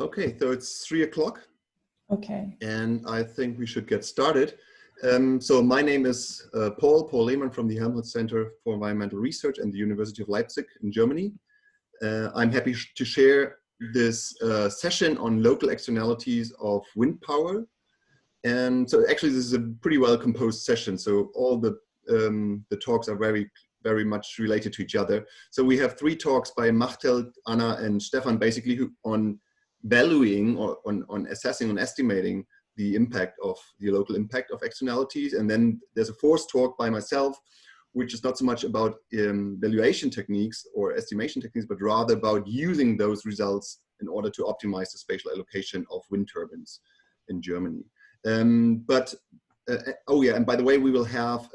Okay, so it's 3 o'clock. Okay. And I think we should get started. So my name is Paul Lehmann from the Helmholtz Center for Environmental Research at the University of Leipzig in Germany. I'm happy to share this session on local externalities of wind power. And so actually this is a pretty well composed session. So all the talks are very much related to each other. So we have 3 talks by Machteld, Anna and Stephan, basically on valuing or on assessing, on estimating the impact of the local impact of externalities. And then there's a 4th talk by myself, which is not so much about valuation techniques or estimation techniques, but rather about using those results in order to optimize the spatial allocation of wind turbines in Germany. Oh yeah, and by the way, we will have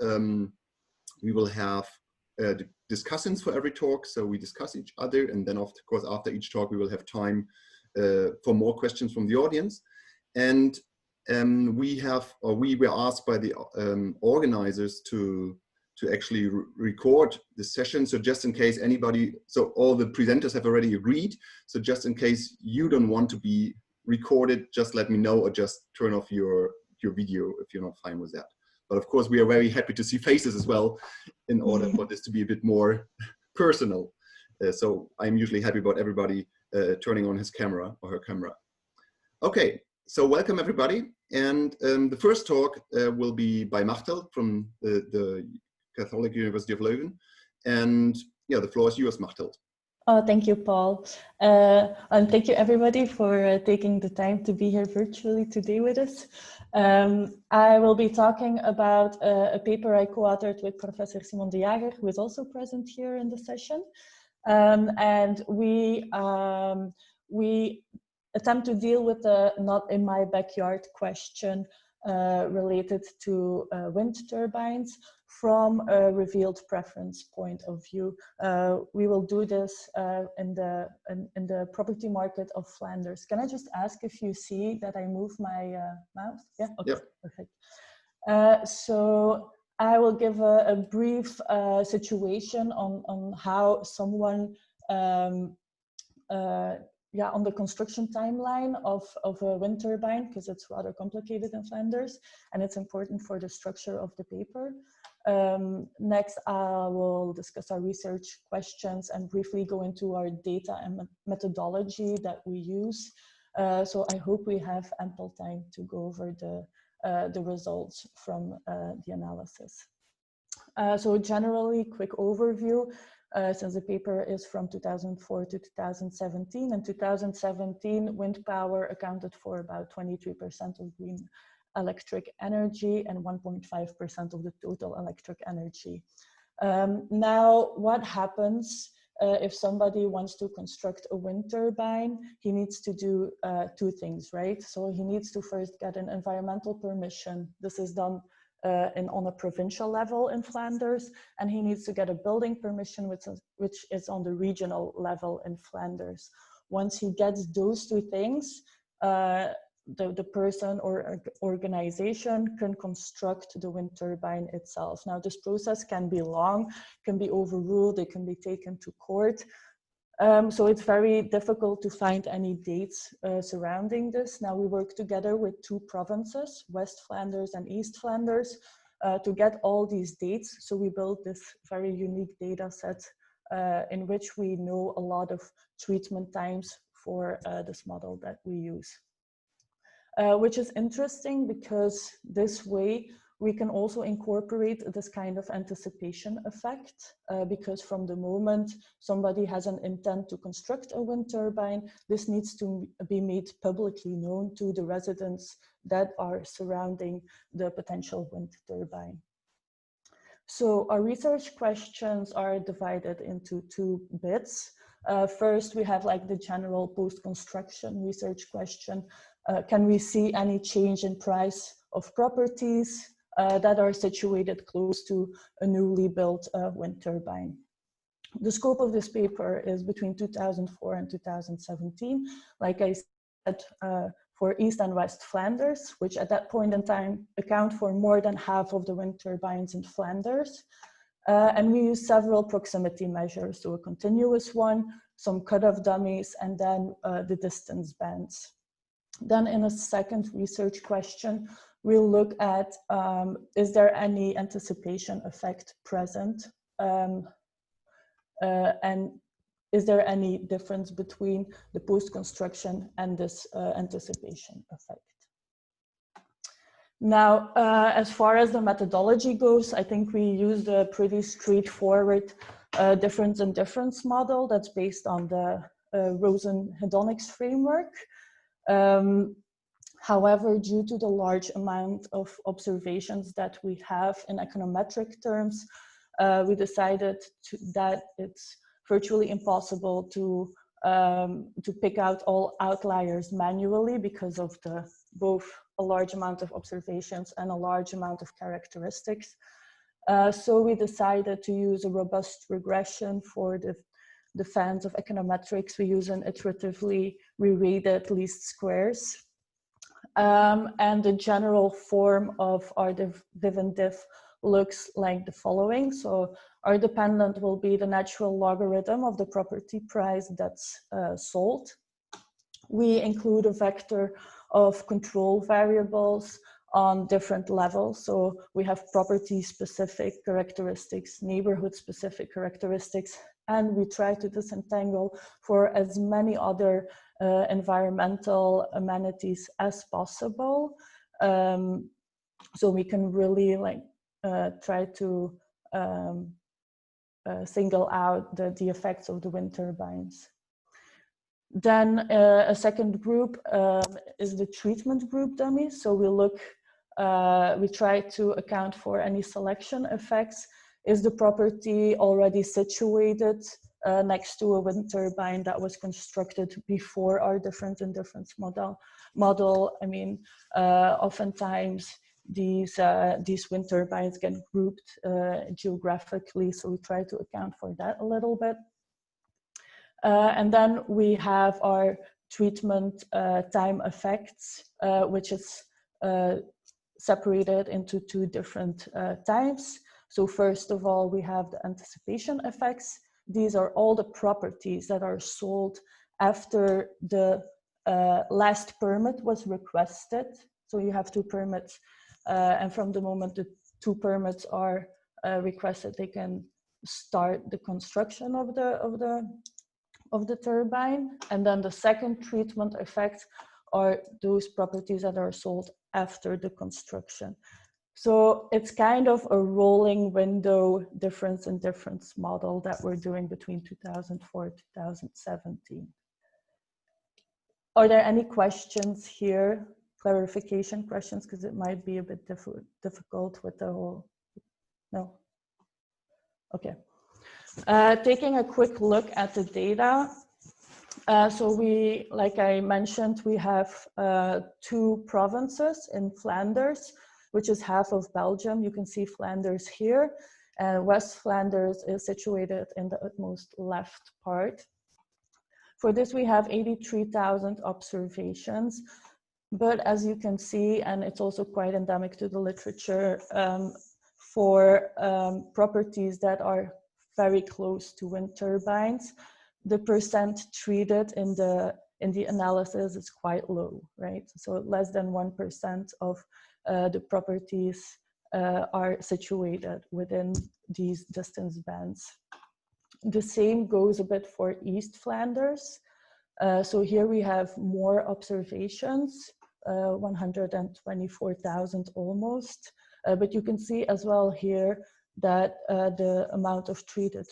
discussants for every talk, so we discuss each other, and then of course after each talk we will have time for more questions from the audience. And we were asked by the organizers to actually record the session. So just in case anybody, so all the presenters have already agreed. So just in case you don't want to be recorded, just let me know, or just turn off your video if you're not fine with that. But of course, we are very happy to see faces as well in order for this to be a bit more personal. So I'm usually happy about everybody turning on his camera or her camera. Okay, so welcome everybody. And the first talk will be by Machteld from the Catholic University of Leuven. And yeah, the floor is yours, Machteld. Oh, thank you, Paul. And thank you everybody for taking the time to be here virtually today with us. I will be talking about a paper I co-authored with Professor Simon de Jager, who is also present here in the session. And we attempt to deal with the not in my backyard question related to wind turbines from a revealed preference point of view. We will do this in the property market of Flanders. Can I just ask if you see that I move my mouse? Yeah, okay, yep. Perfect. So I will give a brief situation on how someone on the construction timeline of a wind turbine, because it's rather complicated in Flanders and it's important for the structure of the paper. Next, I will discuss our research questions and briefly go into our data and methodology that we use. So I hope we have ample time to go over the results from the analysis. So generally, quick overview. Since the paper is from 2004 to 2017. In 2017, wind power accounted for about 23% of green electric energy and 1.5% of the total electric energy. Now, what happens if somebody wants to construct a wind turbine? He needs to do 2 things, right? So he needs to first get an environmental permission. This is done on a provincial level in Flanders, and he needs to get a building permission, which is on the regional level in Flanders. Once he gets those 2 things, the person or organization can construct the wind turbine itself. Now, this process can be long, can be overruled, it can be taken to court. So it's very difficult to find any dates surrounding this. Now we work together with 2 provinces, West Flanders and East Flanders, to get all these dates. So we built this very unique data set in which we know a lot of treatment times for this model that we use. Which is interesting because this way we can also incorporate this kind of anticipation effect because from the moment somebody has an intent to construct a wind turbine, this needs to be made publicly known to the residents that are surrounding the potential wind turbine. So our research questions are divided into 2 bits. First, we have like the general post-construction research question. Can we see any change in price of properties that are situated close to a newly built wind turbine? The scope of this paper is between 2004 and 2017. Like I said, for East and West Flanders, which at that point in time account for more than half of the wind turbines in Flanders. And we use several proximity measures, so a continuous one, some cutoff dummies, and then the distance bands. Then in a second research question, we'll look at, is there any anticipation effect present? And is there any difference between the post-construction and this anticipation effect? Now, as far as the methodology goes, I think we used a pretty straightforward difference in difference model that's based on the Rosen hedonics framework. However, due to the large amount of observations that we have in econometric terms, we decided that it's virtually impossible to pick out all outliers manually because of both a large amount of observations and a large amount of characteristics. So we decided to use a robust regression for the fans of econometrics. We use an iteratively rerated least squares. And the general form of our div and diff looks like the following. So our dependent will be the natural logarithm of the property price that's sold. We include a vector of control variables on different levels. So we have property-specific characteristics, neighborhood-specific characteristics, and we try to disentangle for as many other environmental amenities as possible. So we can really try to single out the effects of the wind turbines. Then a second group is the treatment group dummies. So we try to account for any selection effects. Is the property already situated next to a wind turbine that was constructed before our difference in difference model? I mean, oftentimes these wind turbines get grouped geographically, so we try to account for that a little bit. And then we have our treatment time effects, which is separated into two different types. So first of all, we have the anticipation effects. These are all the properties that are sold after the last permit was requested. So you have two permits, and from the moment the two permits are requested, they can start the construction of the turbine. And then the second treatment effect are those properties that are sold after the construction. So it's kind of a rolling window difference in difference model that we're doing between 2004 and 2017. Are there any questions here? Clarification questions, because it might be a bit difficult with the whole, no? Okay. Taking a quick look at the data. So we, like I mentioned, we have two provinces in Flanders, which is half of Belgium. You can see Flanders here, and West Flanders is situated in the utmost left part. For this, we have 83,000 observations, but as you can see, and it's also quite endemic to the literature, for properties that are very close to wind turbines, the percent treated in the analysis is quite low, right? So less than 1% of the properties are situated within these distance bands. The same goes a bit for East Flanders. So here we have more observations, 124,000 almost. But you can see as well here that the amount of treated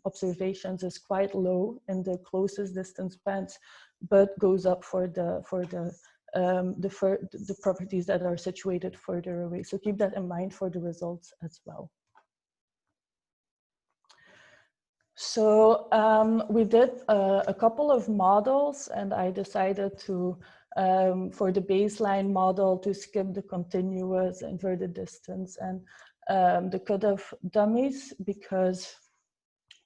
observations is quite low in the closest distance bands, but goes up for the properties that are situated further away. So keep that in mind for the results as well. So we did a couple of models, and I decided to, for the baseline model, to skip the continuous inverted distance and the cutoff dummies, because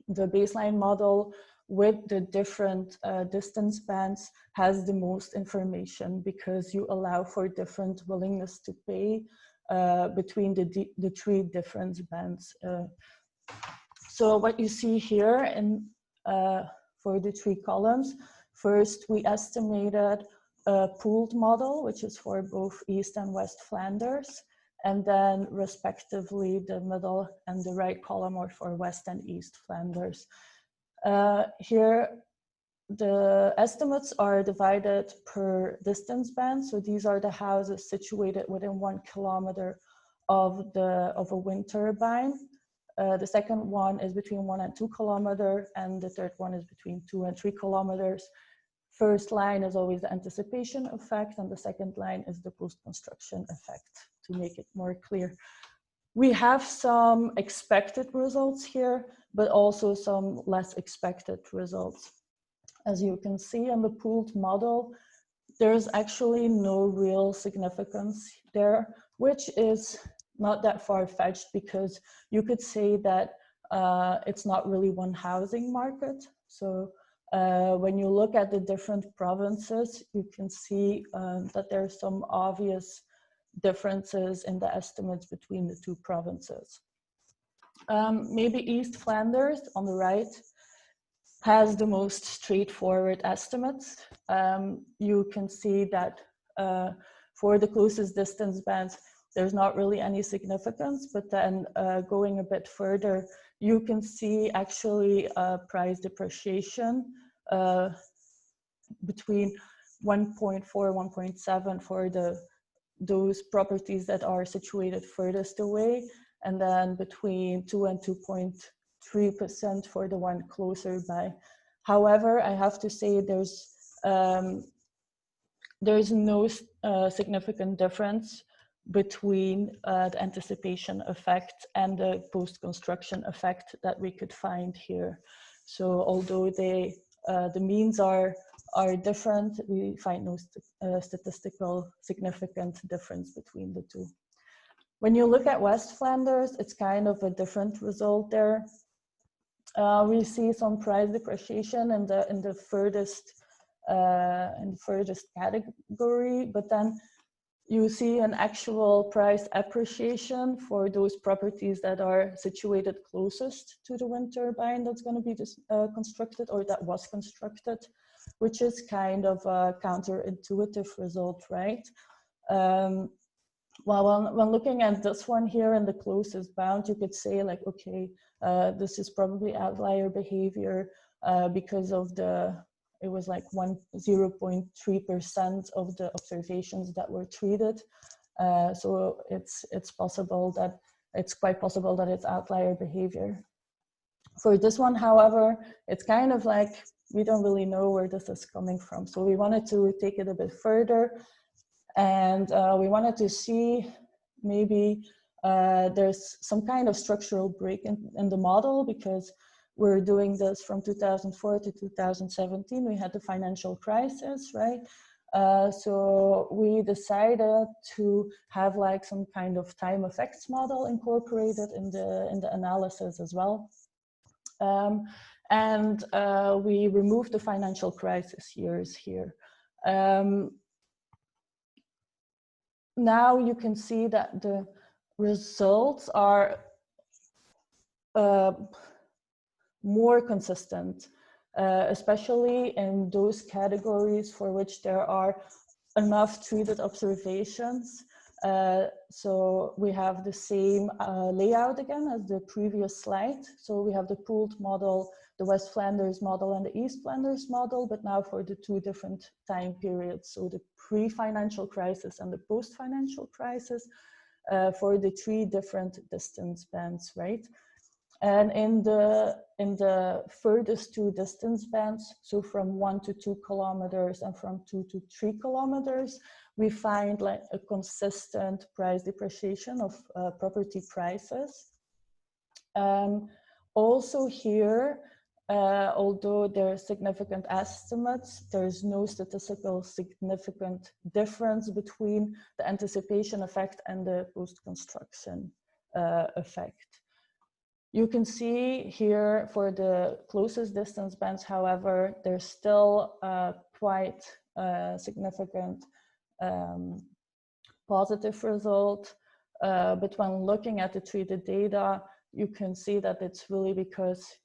the baseline model with the different distance bands has the most information, because you allow for different willingness to pay between the three different bands. So what you see here for the 3 columns. First, we estimated a pooled model, which is for both East and West Flanders. And then respectively, the middle and the right column are for West and East Flanders. Here, the estimates are divided per distance band. So these are the houses situated within 1 kilometer of a wind turbine. The second one is between 1 and 2 kilometers, and the third one is between 2 and 3 kilometers. First line is always the anticipation effect, and the second line is the post-construction effect, to make it more clear. We have some expected results here, but also some less expected results. As you can see in the pooled model, there's actually no real significance there, which is not that far-fetched, because you could say that it's not really one housing market. So when you look at the different provinces, you can see that there's some obvious differences in the estimates between the 2 provinces. Maybe East Flanders on the right has the most straightforward estimates. You can see that for the closest distance bands, there's not really any significance, but then going a bit further, you can see actually price depreciation between 1.4, 1.7 for those properties that are situated furthest away, and then between 2 and 2.3% for the one closer by. However, I have to say there's no significant difference between the anticipation effect and the post-construction effect that we could find here. So although the means are different, we find no statistical significant difference between the 2. When you look at West Flanders, it's kind of a different result there. We see some price depreciation in the furthest category, but then you see an actual price appreciation for those properties that are situated closest to the wind turbine that's going to be constructed, or that was constructed, which is kind of a counterintuitive result, right? Well, when looking at this one here in the closest bound, you could say like, okay, this is probably outlier behavior because of it was like 0.3% of the observations that were treated. So it's quite possible that it's outlier behavior. For this one, however, it's kind of like, we don't really know where this is coming from. So we wanted to take it a bit further, and we wanted to see maybe there's some kind of structural break in the model, because we're doing this from 2004 to 2017. We had the financial crisis, right? So we decided to have like some kind of time effects model incorporated in the analysis as well. And we removed the financial crisis years here. Now you can see that the results are more consistent, especially in those categories for which there are enough treated observations. So we have the same layout again as the previous slide. So we have the pooled model, the West Flanders model, and the East Flanders model, but now for the 2 different time periods. So the pre-financial crisis and the post-financial crisis for the 3 different distance bands, right? And in the furthest 2 distance bands, so from 1 to 2 kilometers and from 2 to 3 kilometers, we find like a consistent price depreciation of property prices. Also here, although there are significant estimates, there's no statistical significant difference between the anticipation effect and the post-construction effect. You can see here for the closest distance bands, however, there's still quite significant positive result. But when looking at the treated data, you can see that it's really because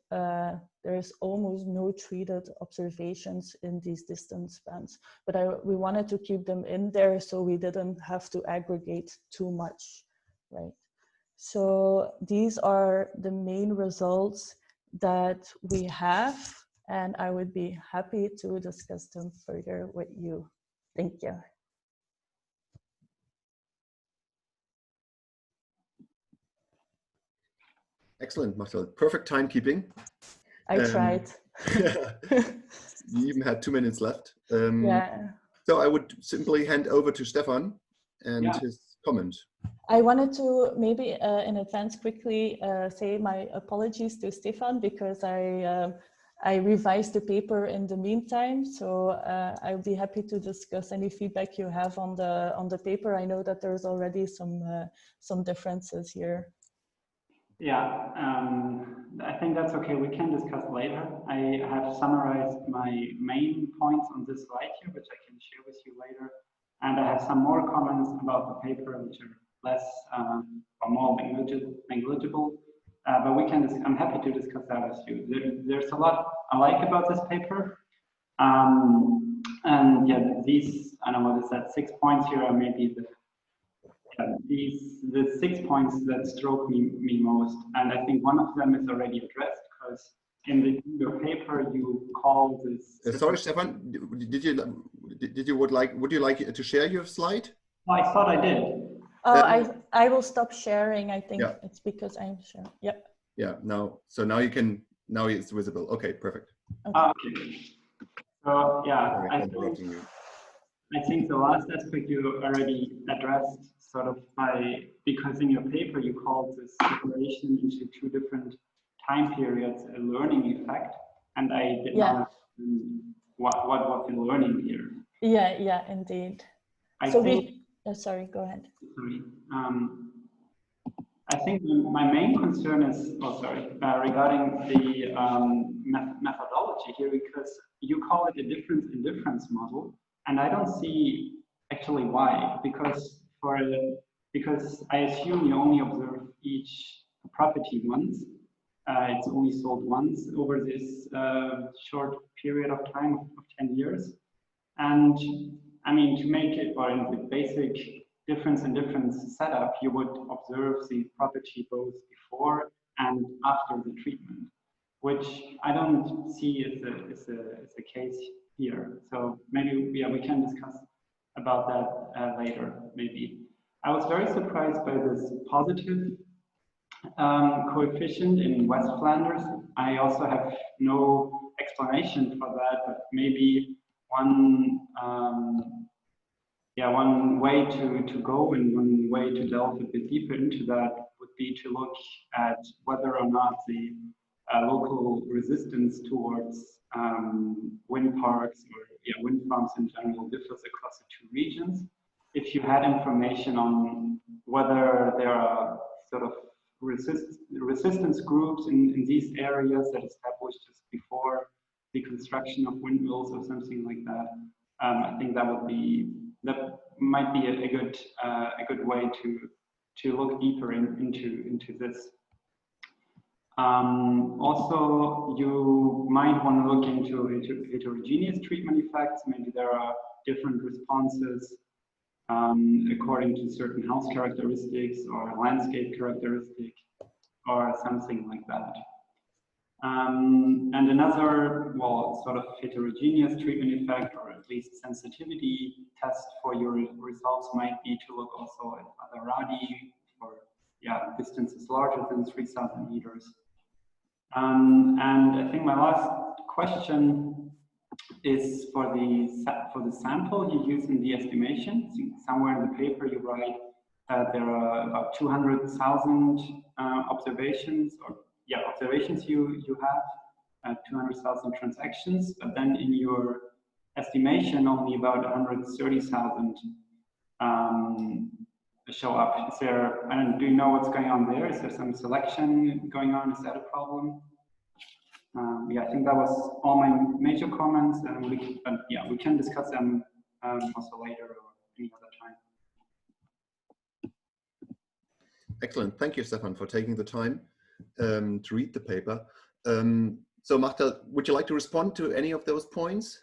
there's almost no treated observations in these distance bands. But we wanted to keep them in there so we didn't have to aggregate too much, right? So these are the main results that we have, and I would be happy to discuss them further with you. Thank you. Excellent, Machteld. Perfect timekeeping. I tried. You even had 2 minutes left. Yeah. So I would simply hand over to Stephan and his comment. I wanted to maybe in advance quickly say my apologies to Stephan because I revised the paper in the meantime. So I'll be happy to discuss any feedback you have on the paper. I know that there's already some differences here. Yeah, I think that's okay. We can discuss later. I have summarized my main points on this slide here, which I can share with you later. And I have some more comments about the paper, which are less or more negligible. But we can. I'm happy to discuss that with you. There's a lot I like about this paper. And yeah, these, I don't know what is that, 6 points here are maybe the 6 points that struck me most, and I think one of them is already addressed because in your paper you call this. Sorry, Stephan, would you like to share your slide? Oh, I thought I did. I will stop sharing. I think it's because I'm sharing. Yeah. Yeah. Now it's visible. Okay, perfect. Okay. So yeah, I think the last aspect you already addressed, sort of because in your paper you called this separation into 2 different time periods a learning effect, and I did not understand what was the learning here. Yeah, indeed. Sorry, go ahead. Sorry. I think my main concern is, regarding the methodology here, because you call it a difference in difference model, and I don't see actually why, because I assume you only observe each property once. It's only sold once over this short period of time of 10 years. And I mean, to make it, or in the basic difference in difference setup, you would observe the property both before and after the treatment, which I don't see as a case here. So maybe we can discuss about that later, maybe. I was very surprised by this positive coefficient in West Flanders. I also have no explanation for that, but maybe one way to go and one way to delve a bit deeper into that would be to look at whether or not the local resistance towards wind parks or wind farms in general differs across the 2 regions. If you had information on whether there are sort of resistance groups in these areas that established just before the construction of windmills or something like that, I think that might be a good way to look deeper into this. Also, you might want to look into heterogeneous treatment effects. Maybe there are different responses according to certain house characteristics or landscape characteristics or something like that. And another, sort of heterogeneous treatment effect, or at least sensitivity test for your results might be to look also at other radii for distances larger than 3,000 meters. And I think my last question is for the sample you use in the estimation. So somewhere in the paper you write that there are about 200,000 observations, or observations you have, 200,000 transactions, but then in your estimation only about 130,000 show up. Is there, do you know what's going on there? Is there some selection going on? Is that a problem? I think that was all my major comments, and we can discuss them also later or any other time. Excellent. Thank you, Stephan, for taking the time. to read the paper. So Machteld, would you like to respond to any of those points?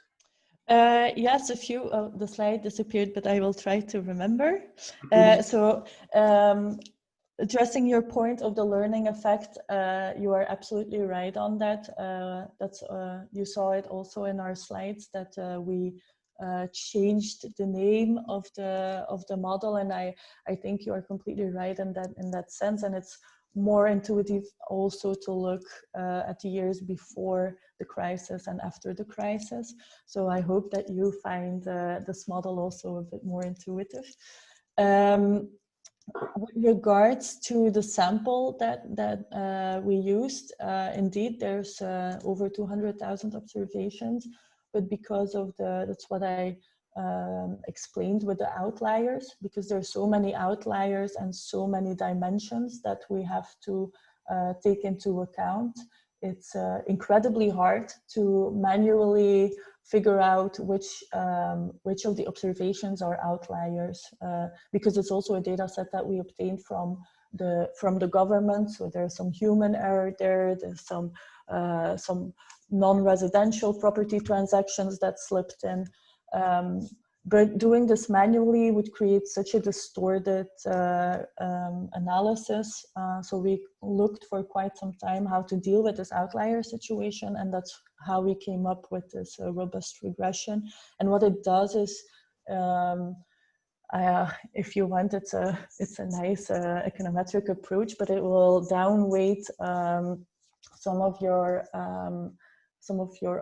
Yes, a few of the slide disappeared, but I will try to remember. Addressing your point of the learning effect, you are absolutely right on that. You saw it also in our slides that we changed the name of the model, and I think you are completely right in that sense. And it's more intuitive also to look at the years before the crisis and after the crisis. So I hope that you find this model also a bit more intuitive. With regards to the sample that we used, indeed, there's over 200,000 observations, but because of that's what I explained with the outliers, because there's so many outliers and so many dimensions that we have to take into account. It's incredibly hard to manually figure out which of the observations are outliers, because it's also a data set that we obtained from the government. So there's some human error there. There's some non-residential property transactions that slipped in. But doing this manually would create such a distorted analysis. So we looked for quite some time how to deal with this outlier situation, and that's how we came up with this robust regression. And what it does is, if you want, it's a nice econometric approach, but it will downweight some of your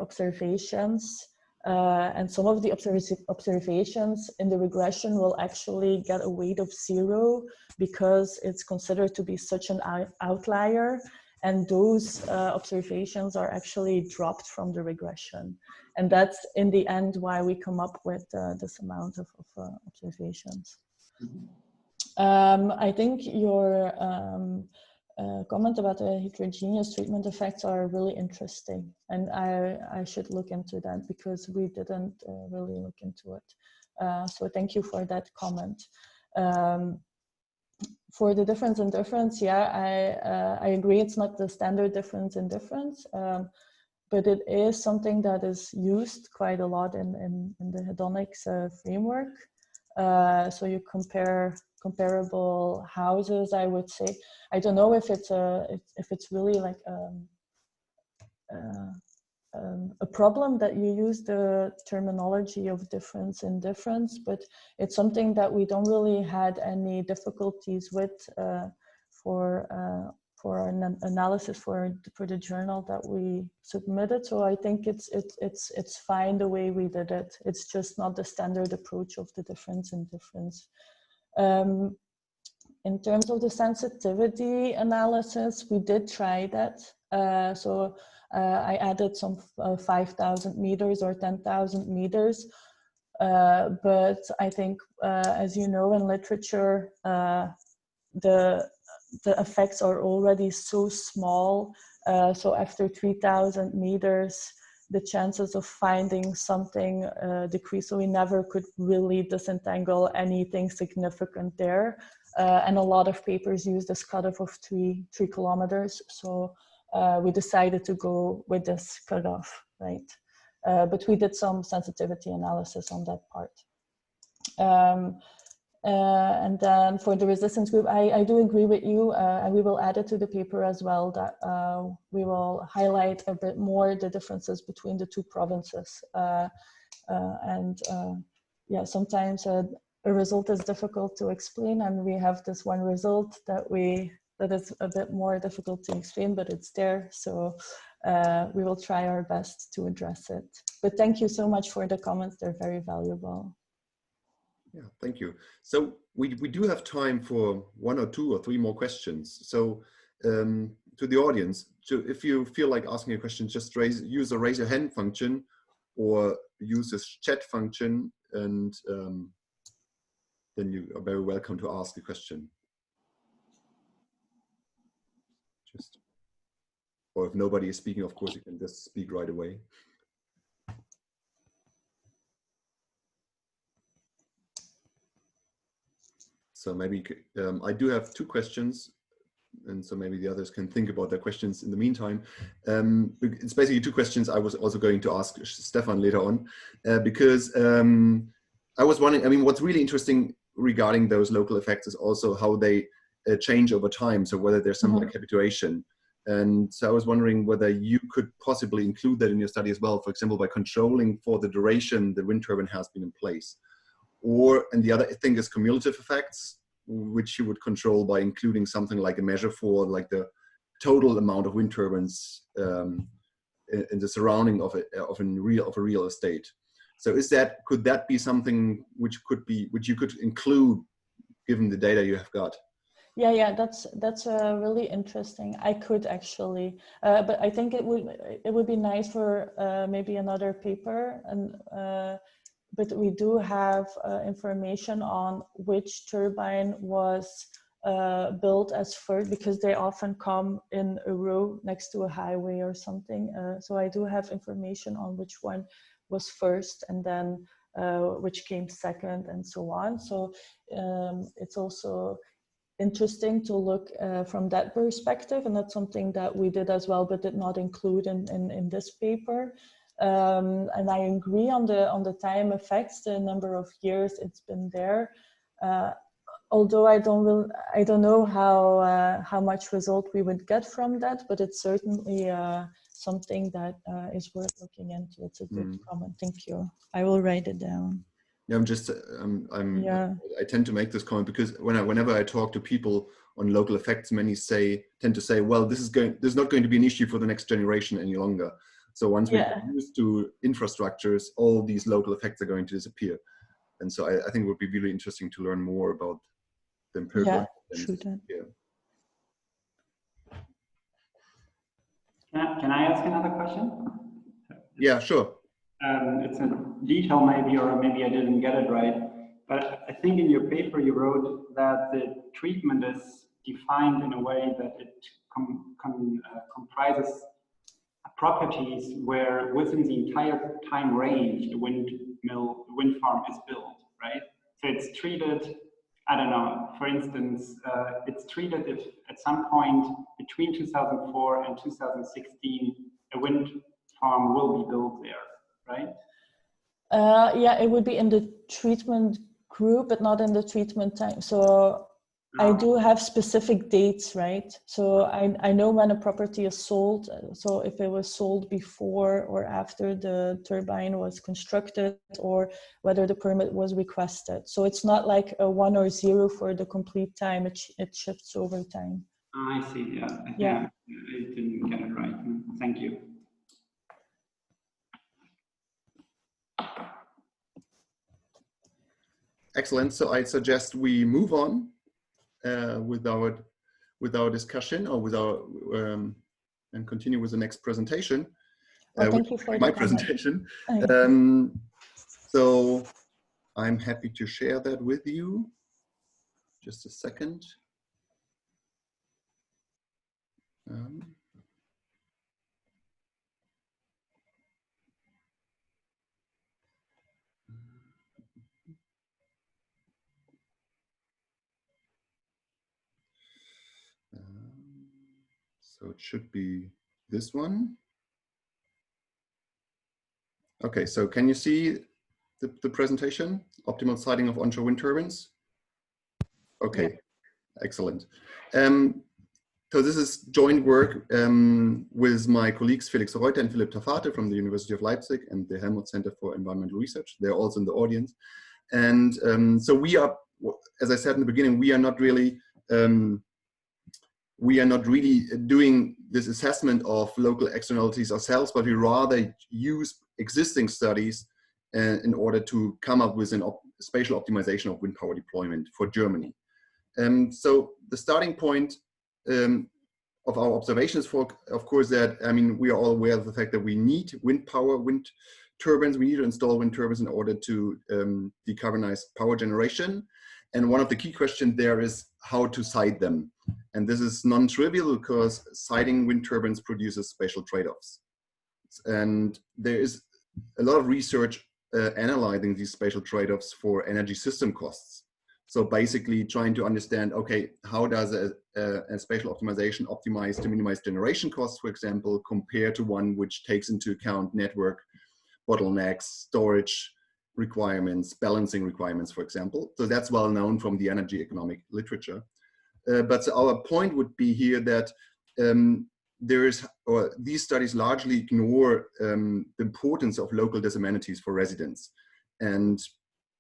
observations. And some of the observations in the regression will actually get a weight of 0 because it's considered to be such an outlier, and those observations are actually dropped from the regression. And that's in the end why we come up with this amount of observations. I think your comment about the heterogeneous treatment effects are really interesting, and I should look into that because we didn't really look into it. So thank you for that comment. For the difference in difference, yeah, I agree it's not the standard difference in difference, but it is something that is used quite a lot in the hedonics framework. So you compare comparable houses, I would say. I don't know if it's really like a problem that you use the terminology of difference in difference, but it's something that we don't really had any difficulties with for our analysis for the journal that we submitted. So I think it's fine the way we did it. It's just not the standard approach of the difference in difference. In terms of the sensitivity analysis, we did try that. So I added some 5,000 meters or 10,000 meters. But I think, as you know, in literature, the effects are already so small. So after 3,000 meters, the chances of finding something decrease. So we never could really disentangle anything significant there. And a lot of papers use this cutoff of 3 kilometers. So we decided to go with this cutoff, right? But we did some sensitivity analysis on that part. And then for the resistance group, I do agree with you, and we will add it to the paper as well, that we will highlight a bit more the differences between the 2 provinces. Yeah, sometimes a result is difficult to explain, and we have this one result that is a bit more difficult to explain, but it's there. So we will try our best to address it. But thank you so much for the comments. They're very valuable. Yeah, thank you. So we do have time for 1 or 2 or 3 more questions. So to the audience, if you feel like asking a question, just use the raise your hand function or use this chat function, and then you are very welcome to ask a question. Or if nobody is speaking, of course, you can just speak right away. So maybe I do have 2 questions. and so maybe the others can think about their questions in the meantime. It's basically two questions I was also going to ask Stephan later on, because I was wondering, I mean, what's really interesting regarding those local effects is also how they change over time. So whether there's some like habituation. And so I was wondering whether you could possibly include that in your study as well, for example, by controlling for the duration the wind turbine has been in place. Or, and the other thing is cumulative effects, which you would control by including something like a measure for like the total amount of wind turbines in the surrounding of a real estate. So could that be something which you could include given the data you have got? Yeah, that's really interesting. I could actually, but I think it would be nice for maybe another paper. And but we do have information on which turbine was built as first, because they often come in a row next to a highway or something. So I do have information on which one was first, and then which came second, and so on. So it's also interesting to look from that perspective, and that's something that we did as well, but did not include in this paper. And I agree on the time effects, the number of years it's been there. Although I don't know how much result we would get from that, but it's certainly something that is worth looking into. It's a good comment. Thank you. I will write it down. Yeah, I tend to make this comment because whenever I talk to people on local effects, many tend to say, well, this is not going to be an issue for the next generation any longer. So once we get used to infrastructures, all these local effects are going to disappear. And so I think it would be really interesting to learn more about the empirical evidence. Can I ask another question? Yeah, sure. It's a detail maybe, or maybe I didn't get it right, but I think in your paper you wrote that the treatment is defined in a way that it comprises properties where within the entire time range the wind farm is built, right? So it's treated, I don't know, for instance, it's treated if at some point between 2004 and 2016 a wind farm will be built there, right? Yeah, it would be in the treatment group, but not in the treatment time. So I do have specific dates, right? So I know when a property is sold. So if it was sold before or after the turbine was constructed, or whether the permit was requested. So it's not like a 1 or 0 for the complete time. It shifts over time. I see. Yeah. I didn't get it right. Thank you. Excellent. So I suggest we move on with our discussion, or with our and continue with the next presentation. Well, thank you for my presentation. So I'm happy to share that with you. Just a second. So it should be this one. Okay, so can you see the presentation? Optimal siting of onshore wind turbines? Okay, yeah. Excellent. So this is joint work with my colleagues Felix Reutter and Philipp Tafarte from the University of Leipzig and the Helmut Center for Environmental Research. They're also in the audience. And so we are, as I said in the beginning, we are not really doing this assessment of local externalities ourselves, but we rather use existing studies in order to come up with a spatial optimization of wind power deployment for Germany. So the starting point of our observations, of course, that, I mean, we are all aware of the fact that we need wind power, wind turbines. We need to install wind turbines in order to decarbonize power generation. And one of the key questions there is how to site them. And this is non-trivial because siting wind turbines produces spatial trade-offs. And there is a lot of research analyzing these spatial trade-offs for energy system costs. So basically trying to understand, okay, how does a spatial optimization optimize to minimize generation costs, for example, compared to one which takes into account network bottlenecks, storage requirements, balancing requirements, for example. So that's well known from the energy economic literature. But so our point would be here that these studies largely ignore the importance of local disamenities for residents and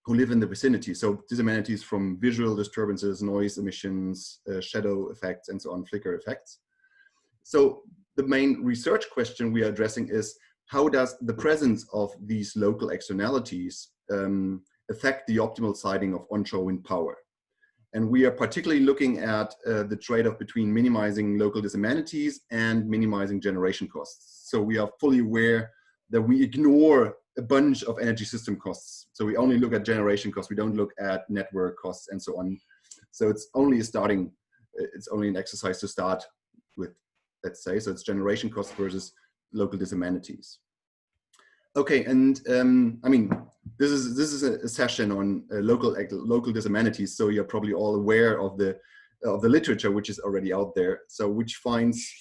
who live in the vicinity. So disamenities from visual disturbances, noise emissions, shadow effects, and so on, flicker effects. So the main research question we are addressing is, how does the presence of these local externalities affect the optimal siting of onshore wind power? And we are particularly looking at the trade-off between minimizing local disamenities and minimizing generation costs. So we are fully aware that we ignore a bunch of energy system costs. So we only look at generation costs. We don't look at network costs and so on. So it's only an exercise to start with, let's say. So it's generation costs versus local disamenities. Okay, and I mean, this is a session on local disamenities, so you're probably all aware of the literature which is already out there. So which finds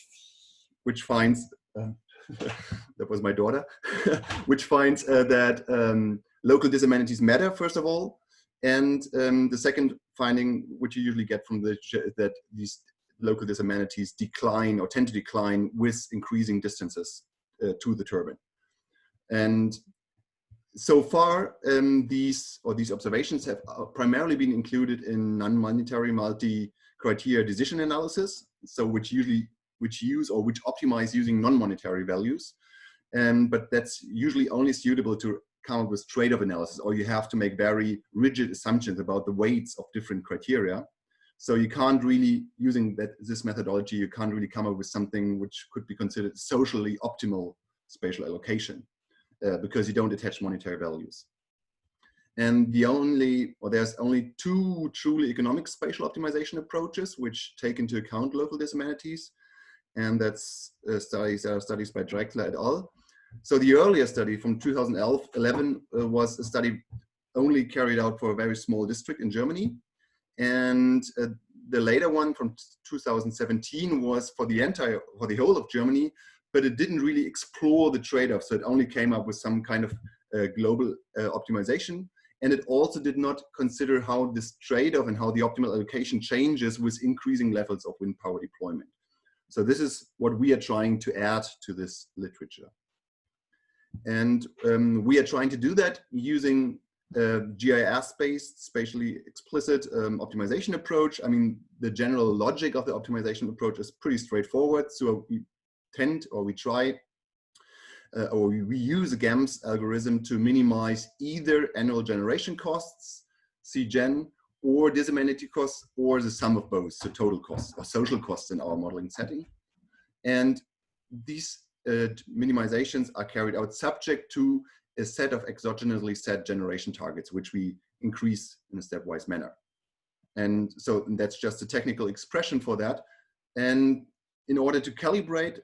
that was my daughter, which finds that local disamenities matter, first of all, and the second finding, which you usually get from the literature, is that these local disamenities decline or tend to decline with increasing distances to the turbine. And so far, these observations have primarily been included in non-monetary multi-criteria decision analysis, so which optimize using non-monetary values, but that's usually only suitable to come up with trade-off analysis, or you have to make very rigid assumptions about the weights of different criteria. So you can't really, using this methodology, you can't really come up with something which could be considered socially optimal spatial allocation. Because you don't attach monetary values. And there's only two truly economic spatial optimization approaches which take into account local disamenities, and that's studies by Drexler et al. So the earlier study from 2011 was a study only carried out for a very small district in Germany, and the later one from 2017 was for the whole of Germany, but it didn't really explore the trade-off. So it only came up with some kind of global optimization. And it also did not consider how this trade-off and how the optimal allocation changes with increasing levels of wind power deployment. So this is what we are trying to add to this literature. And we are trying to do that using GIS-based, spatially explicit optimization approach. I mean, the general logic of the optimization approach is pretty straightforward. So we use a GAMS algorithm to minimize either annual generation costs, CGen, or disamenity costs, or the sum of both, so total costs or social costs in our modeling setting. And these minimizations are carried out subject to a set of exogenously set generation targets, which we increase in a stepwise manner. And so that's just a technical expression for that. And in order to calibrate,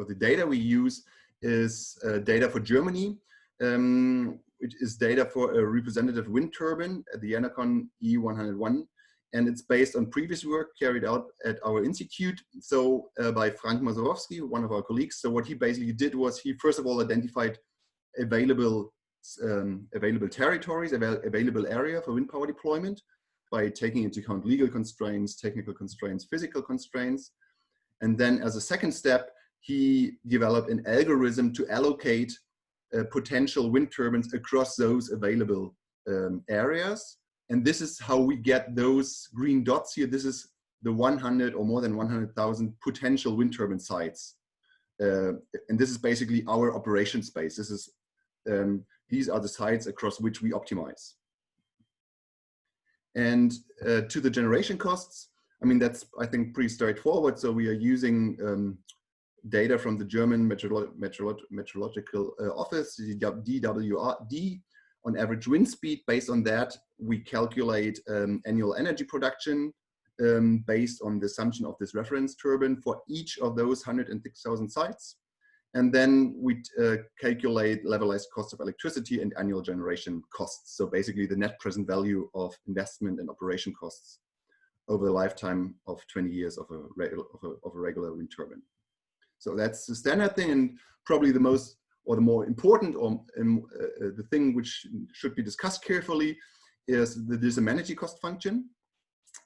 the data we use is data for Germany, which is data for a representative wind turbine at the Enercon E101. And it's based on previous work carried out at our institute. So by Frank Mazurowski, one of our colleagues. So what he basically did was he first of all identified available territories, available area for wind power deployment, by taking into account legal constraints, technical constraints, physical constraints. And then as a second step, he developed an algorithm to allocate potential wind turbines across those available areas. And this is how we get those green dots here. This is the 100 or more than 100,000 potential wind turbine sites. And this is basically our operation space. These are the sites across which we optimize. And to the generation costs, I mean, that's, I think, pretty straightforward. So we are using data from the German Meteorological Office, DWRD, on average wind speed. Based on that, we calculate annual energy production based on the assumption of this reference turbine for each of those 106,000 sites. And then we calculate levelized cost of electricity and annual generation costs. So basically the net present value of investment and operation costs over the lifetime of 20 years of a regular wind turbine. So that's the standard thing, and probably the most, or the more important, or the thing which should be discussed carefully is the disamenity cost function.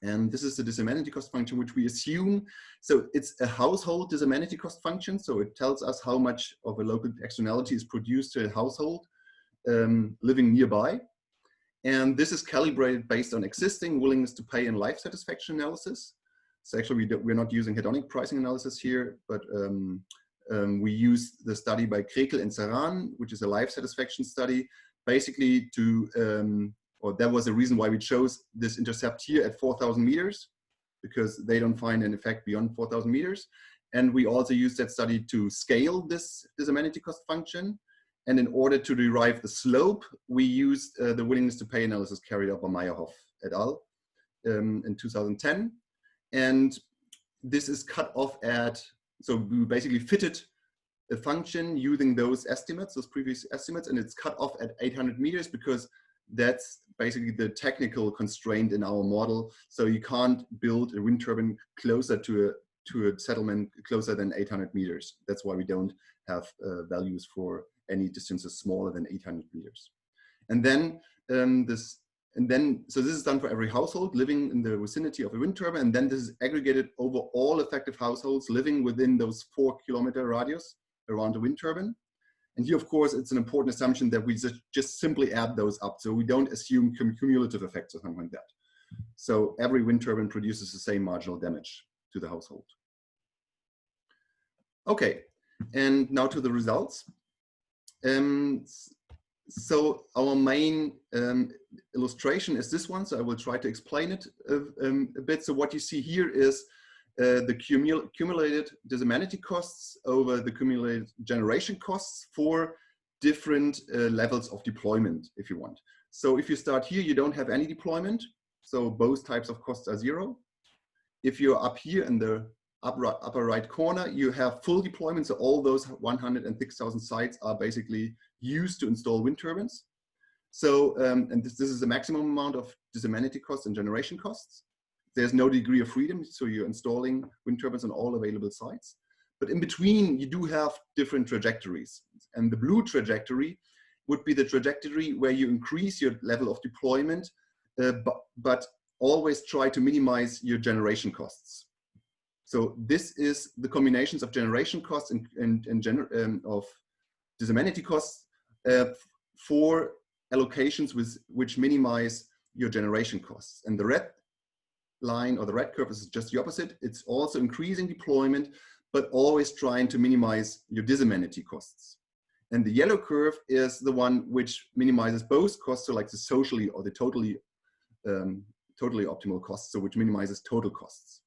And this is the disamenity cost function which we assume. So it's a household disamenity cost function. So it tells us how much of a local externality is produced to a household living nearby. And this is calibrated based on existing willingness to pay and life satisfaction analysis. So actually we're not using hedonic pricing analysis here, but we use the study by Krekel and Saran, which is a life satisfaction study, basically to, or that was the reason why we chose this intercept here at 4,000 meters, because they don't find an effect beyond 4,000 meters. And we also used that study to scale this amenity cost function. And in order to derive the slope, we used the willingness to pay analysis carried out by Meyerhoff et al. In 2010. And this is cut off at, so we basically fitted a function using those estimates, those previous estimates, and it's cut off at 800 meters because that's basically the technical constraint in our model. So you can't build a wind turbine closer to a settlement closer than 800 meters. That's why we don't have values for any distances smaller than 800 meters. And then so this is done for every household living in the vicinity of a wind turbine, and then this is aggregated over all effective households living within those 4-kilometer radius around the wind turbine. And here, of course, it's an important assumption that we just simply add those up. So we don't assume cumulative effects or something like that. So every wind turbine produces the same marginal damage to the household. Okay, and now to the results. So our main illustration is this one. So I will try to explain it a bit. So what you see here is the cumulated disamenity costs over the cumulated generation costs for different levels of deployment, if you want. So if you start here, you don't have any deployment. So both types of costs are zero. If you're up here in the upper right corner, you have full deployment. So all those 106,000 sites are basically used to install wind turbines. So, and this is the maximum amount of disamenity costs and generation costs. There's no degree of freedom, so you're installing wind turbines on all available sites. But in between, you do have different trajectories. And the blue trajectory would be the trajectory where you increase your level of deployment, but always try to minimize your generation costs. So this is the combinations of generation costs and of disamenity costs for allocations which minimize your generation costs. And the red line or the red curve is just the opposite. It's also increasing deployment, but always trying to minimize your disamenity costs. And the yellow curve is the one which minimizes both costs, so like the socially or the totally optimal costs, so which minimizes total costs.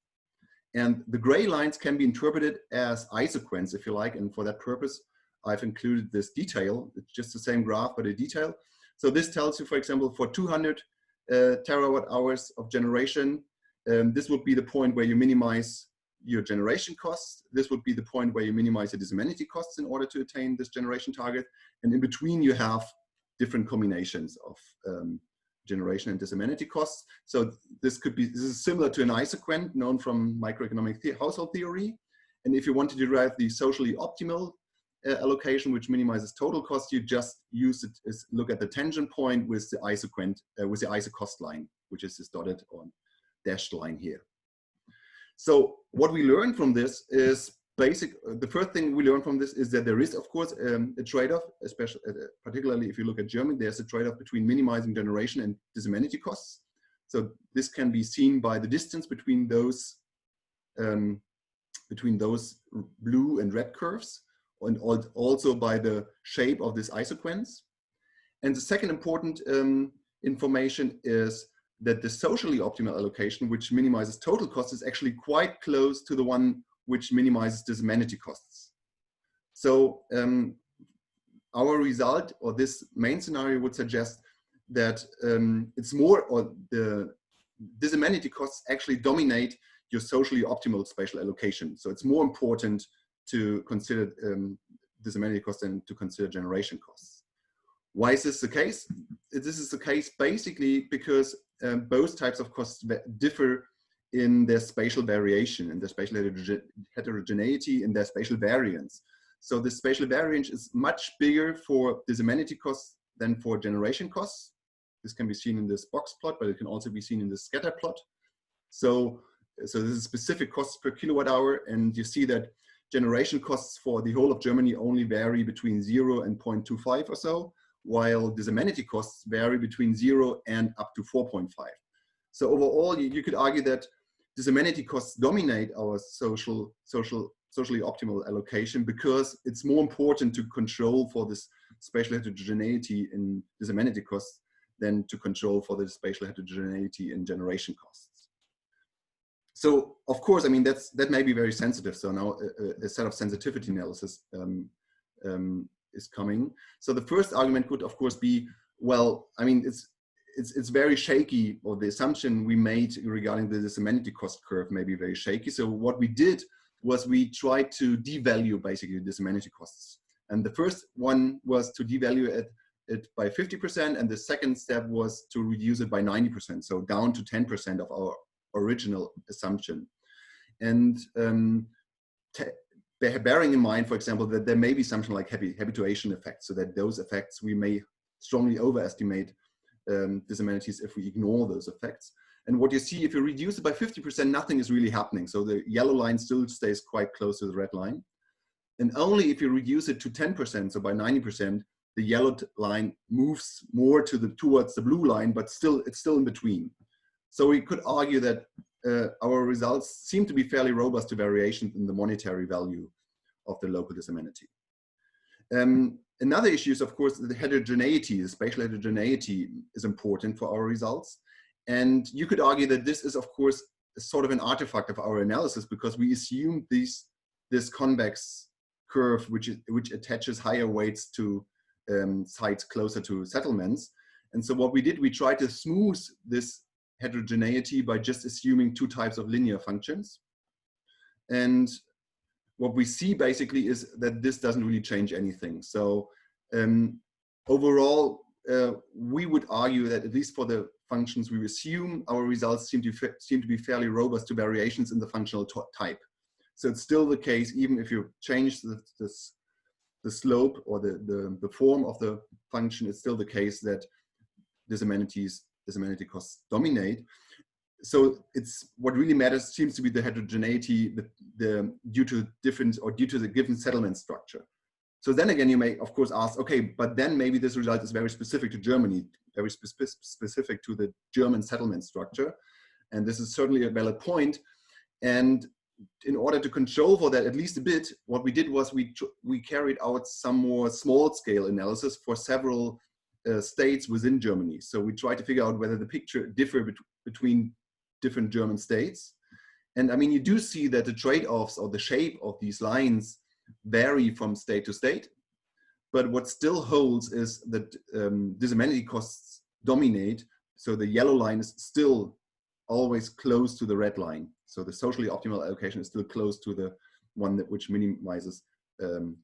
And the gray lines can be interpreted as isoquants, if you like, and for that purpose, I've included this detail. It's just the same graph, but a detail. So this tells you, for example, for 200 terawatt hours of generation, this would be the point where you minimize your generation costs. This would be the point where you minimize the disamenity costs in order to attain this generation target. And in between, you have different combinations of generation and disamenity costs. So this is similar to an isoquant known from microeconomic household theory. And if you want to derive the socially optimal allocation, which minimizes total cost, you just use it as look at the tangent point with the isoquant, with the isocost line, which is this dotted or dashed line here. So what we learn from this is the first thing we learn from this is that there is, of course, a trade-off, especially, particularly if you look at Germany, there's a trade-off between minimizing generation and disamenity costs. So this can be seen by the distance between those blue and red curves, and also by the shape of this isoquants. And the second important information is that the socially optimal allocation, which minimizes total costs, is actually quite close to the one which minimizes disamenity costs. So our result, or this main scenario, would suggest that it's more, or the disamenity costs actually dominate your socially optimal spatial allocation. So it's more important to consider disamenity costs than to consider generation costs. Why is this the case? This is the case basically because both types of costs differ in their spatial variation, in their spatial heterogeneity, in their spatial variance. So the spatial variance is much bigger for disamenity costs than for generation costs. This can be seen in this box plot, but it can also be seen in this scatter plot. So this is specific costs per kilowatt hour, and you see that generation costs for the whole of Germany only vary between 0 and 0.25 or so, while disamenity costs vary between 0 and up to 4.5. So overall, you could argue that disamenity costs dominate our socially optimal allocation because it's more important to control for this spatial heterogeneity in disamenity costs than to control for the spatial heterogeneity in generation costs. So of course, I mean, that may be very sensitive. So now a set of sensitivity analysis is coming. So the first argument could of course be, well, I mean, it's very shaky, or the assumption we made regarding the disamenity cost curve may be very shaky. So what we did was we tried to devalue basically disamenity costs. And the first one was to devalue it by 50%, and the second step was to reduce it by 90%, so down to 10% of our original assumption. And bearing in mind, for example, that there may be something like habituation effects, so that those effects we may strongly overestimate disamenities if we ignore those effects. And what you see, if you reduce it by 50%, nothing is really happening. So the yellow line still stays quite close to the red line. And only if you reduce it to 10%, so by 90%, the yellow line moves more towards the blue line, but it's still in between. So we could argue that our results seem to be fairly robust to variations in the monetary value of the local disamenity. Another issue is, of course, the heterogeneity. The spatial heterogeneity is important for our results. And you could argue that this is, of course, sort of an artifact of our analysis, because we assume this convex curve, which attaches higher weights to sites closer to settlements. And so what we did, we tried to smooth this heterogeneity by just assuming two types of linear functions. And what we see basically is that this doesn't really change anything. So overall, we would argue that at least for the functions we assume, our results seem to be fairly robust to variations in the functional type. So it's still the case, even if you change the slope or the form of the function, it's still the case that disaменity costs dominate. So it's what really matters seems to be the heterogeneity due to the given settlement structure. So then again, you may of course ask, okay, but then maybe this result is very specific to Germany, very specific to the German settlement structure. And this is certainly a valid point. And in order to control for that at least a bit, what we did was we carried out some more small scale analysis for several states within Germany. So we tried to figure out whether the picture differ between different German states. And I mean, you do see that the trade-offs or the shape of these lines vary from state to state. But what still holds is that disamenity costs dominate. So the yellow line is still always close to the red line. So the socially optimal allocation is still close to the one which minimizes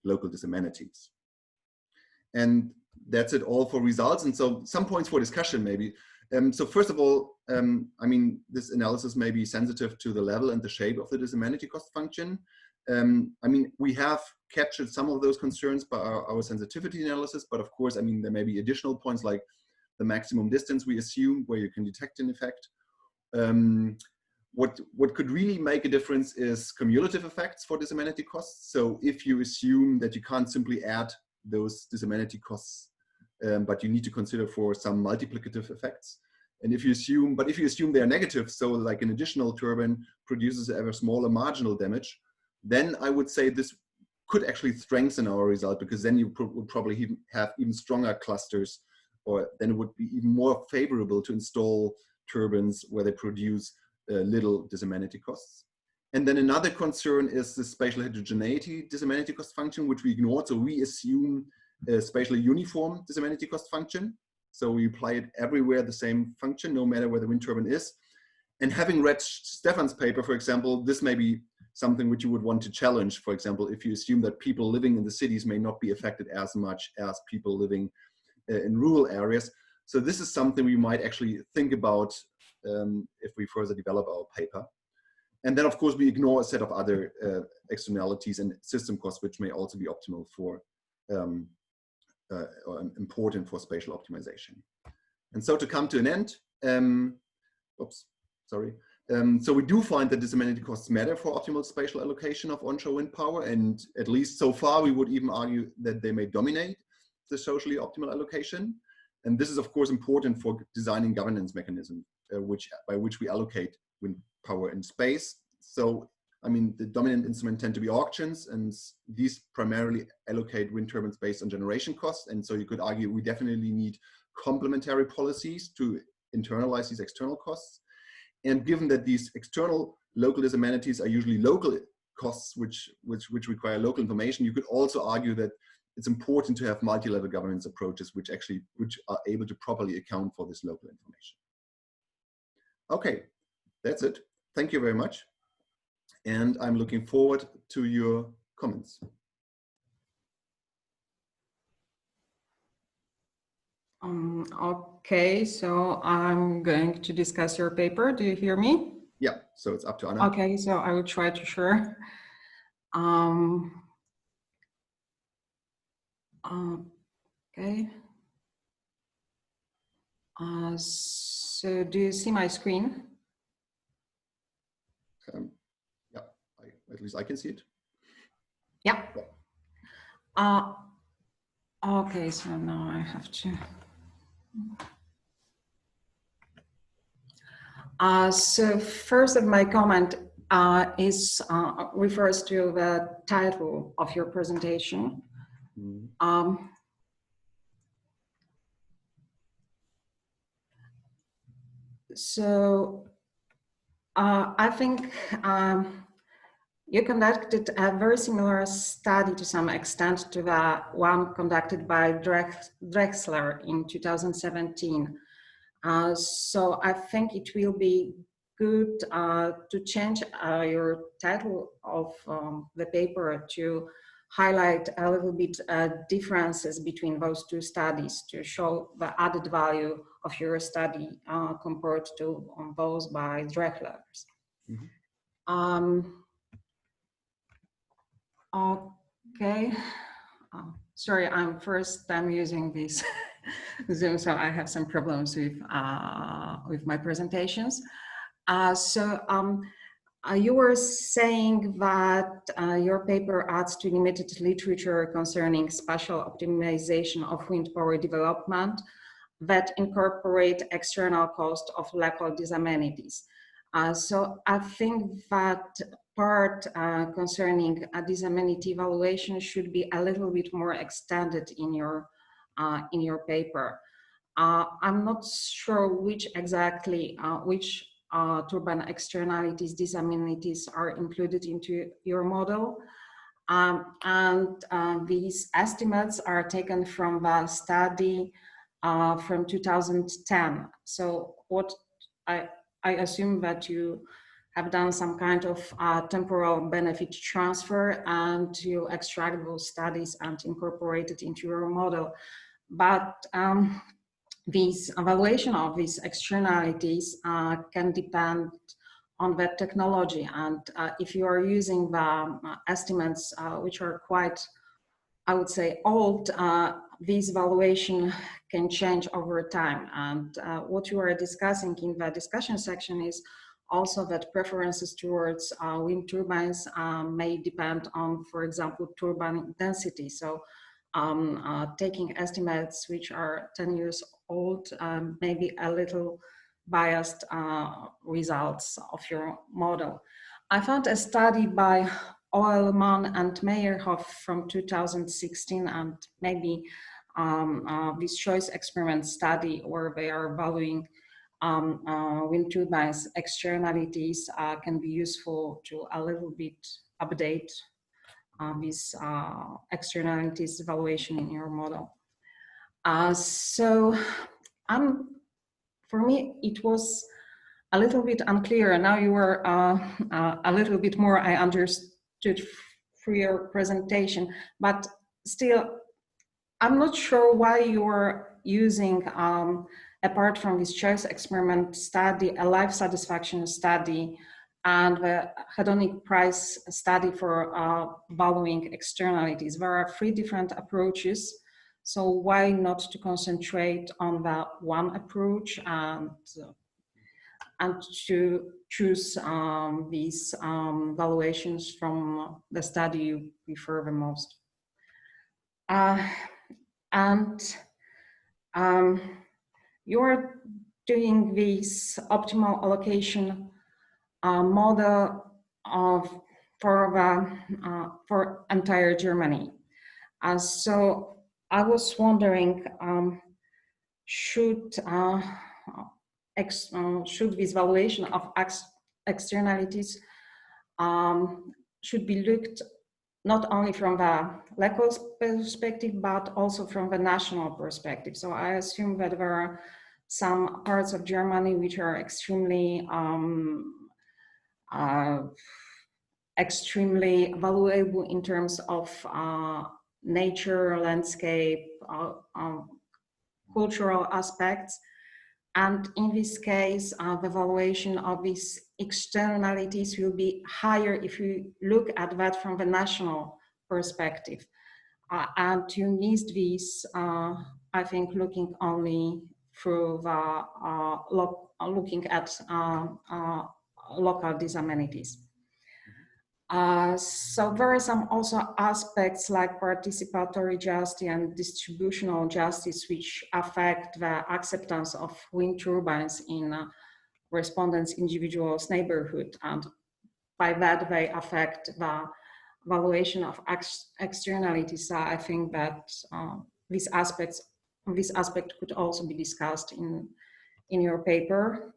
local disamenities. And that's it all for results. And so some points for discussion maybe. So first of all, I mean, this analysis may be sensitive to the level and the shape of the disamenity cost function. I mean, we have captured some of those concerns by our sensitivity analysis, but of course, I mean, there may be additional points like the maximum distance we assume where you can detect an effect. What could really make a difference is cumulative effects for disamenity costs. So if you assume that you can't simply add those disamenity costs, but you need to consider for some multiplicative effects. And if you assume they are negative, so like an additional turbine produces ever smaller marginal damage, then I would say this could actually strengthen our result, because then you would probably have even stronger clusters, or then it would be even more favorable to install turbines where they produce little disamenity costs. And then another concern is the spatial heterogeneity disamenity cost function, which we ignored. So we assume a spatially uniform disamenity cost function. So we apply it everywhere, the same function, no matter where the wind turbine is. And having read Stephan's paper, for example, this may be something which you would want to challenge. For example, if you assume that people living in the cities may not be affected as much as people living in rural areas. So this is something we might actually think about if we further develop our paper. And then, of course, we ignore a set of other externalities and system costs, which may also be optimal for or important for spatial optimization. And so to come to an end, so we do find that disamenity costs matter for optimal spatial allocation of onshore wind power, and at least so far we would even argue that they may dominate the socially optimal allocation. And this is of course important for designing governance mechanisms by which we allocate wind power in space. So I mean, the dominant instrument tend to be auctions, and these primarily allocate wind turbines based on generation costs. And so you could argue we definitely need complementary policies to internalize these external costs. And given that these external local disamenities are usually local costs, which require local information, you could also argue that it's important to have multi-level governance approaches which are able to properly account for this local information. Okay, that's it. Thank you very much. And I'm looking forward to your comments. Okay, so I'm going to discuss your paper. Do you hear me? Yeah, so it's up to Anna. Okay, so I will try to share. Okay. So do you see my screen? Yeah, at least I can see it. Yeah. Okay, so now I have to. So first of my comment refers to the title of your presentation. Mm-hmm. So I think you conducted a very similar study to some extent to the one conducted by Drexler in 2017. So I think it will be good to change your title of the paper to highlight a little bit differences between those two studies to show the added value of your study compared to those by Drexler's. Mm-hmm. Okay. Sorry, I'm first time using this Zoom, so I have some problems with my presentations. You were saying that your paper adds to limited literature concerning spatial optimization of wind power development that incorporate external cost of local disamenities. So I think that part concerning a disamenity evaluation should be a little bit more extended in your paper. I'm not sure which exactly turbine externalities, disamenities are included into your model. These estimates are taken from the study from 2010. So what I assume that you have done some kind of temporal benefit transfer and you extract those studies and incorporate it into your model. But this evaluation of these externalities can depend on the technology. And if you are using the estimates, which are quite, I would say, old, this evaluation can change over time. And what you are discussing in the discussion section is also that preferences towards wind turbines may depend on, for example, turbine density. So taking estimates which are 10 years old may be a little biased results of your model. I found a study by Lehmann and Meyerhoff from 2016, and maybe this choice experiment study where they are valuing wind turbines externalities can be useful to a little bit update this externalities evaluation in your model. For me, it was a little bit unclear. Now you were a little bit more, I understood through your presentation, but still, I'm not sure why you are using, apart from this choice experiment study, a life satisfaction study and the hedonic price study for valuing externalities. There are 3 different approaches. So why not to concentrate on the one approach and to choose these valuations from the study you prefer the most? You're doing this optimal allocation model for entire Germany. So I was wondering, should this valuation of externalities should be looked not only from the local perspective, but also from the national perspective. So I assume that there are some parts of Germany which are extremely valuable in terms of nature, landscape, cultural aspects. And in this case, the valuation of these externalities will be higher if you look at that from the national perspective. And you missed this, I think, looking only through the looking at local disamenities. So there are some also aspects like participatory justice and distributional justice which affect the acceptance of wind turbines in respondents' individuals' neighborhood, and by that they affect the valuation of externalities. I think that this aspect could also be discussed in your paper.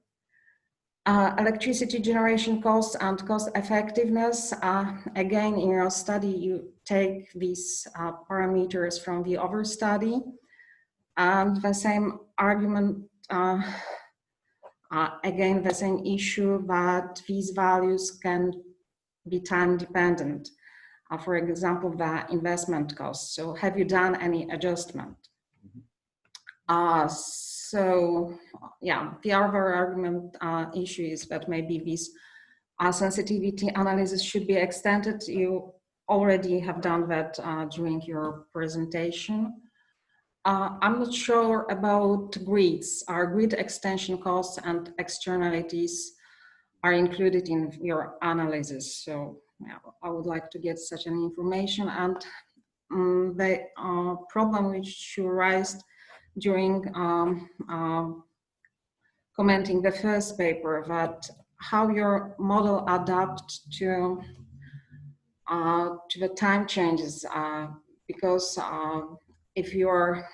Electricity generation costs and cost effectiveness. Again, in your study, you take these parameters from the other study, and the same argument, again, the same issue that these values can be time dependent. For example, the investment costs. So have you done any adjustment? So yeah, the other argument issue is that maybe this sensitivity analysis should be extended. You already have done that during your presentation. I'm not sure about grids. Are grid extension costs and externalities are included in your analysis? So yeah, I would like to get such an information. And the problem which you raised during commenting the first paper, that how your model adapt to the time changes, because if you're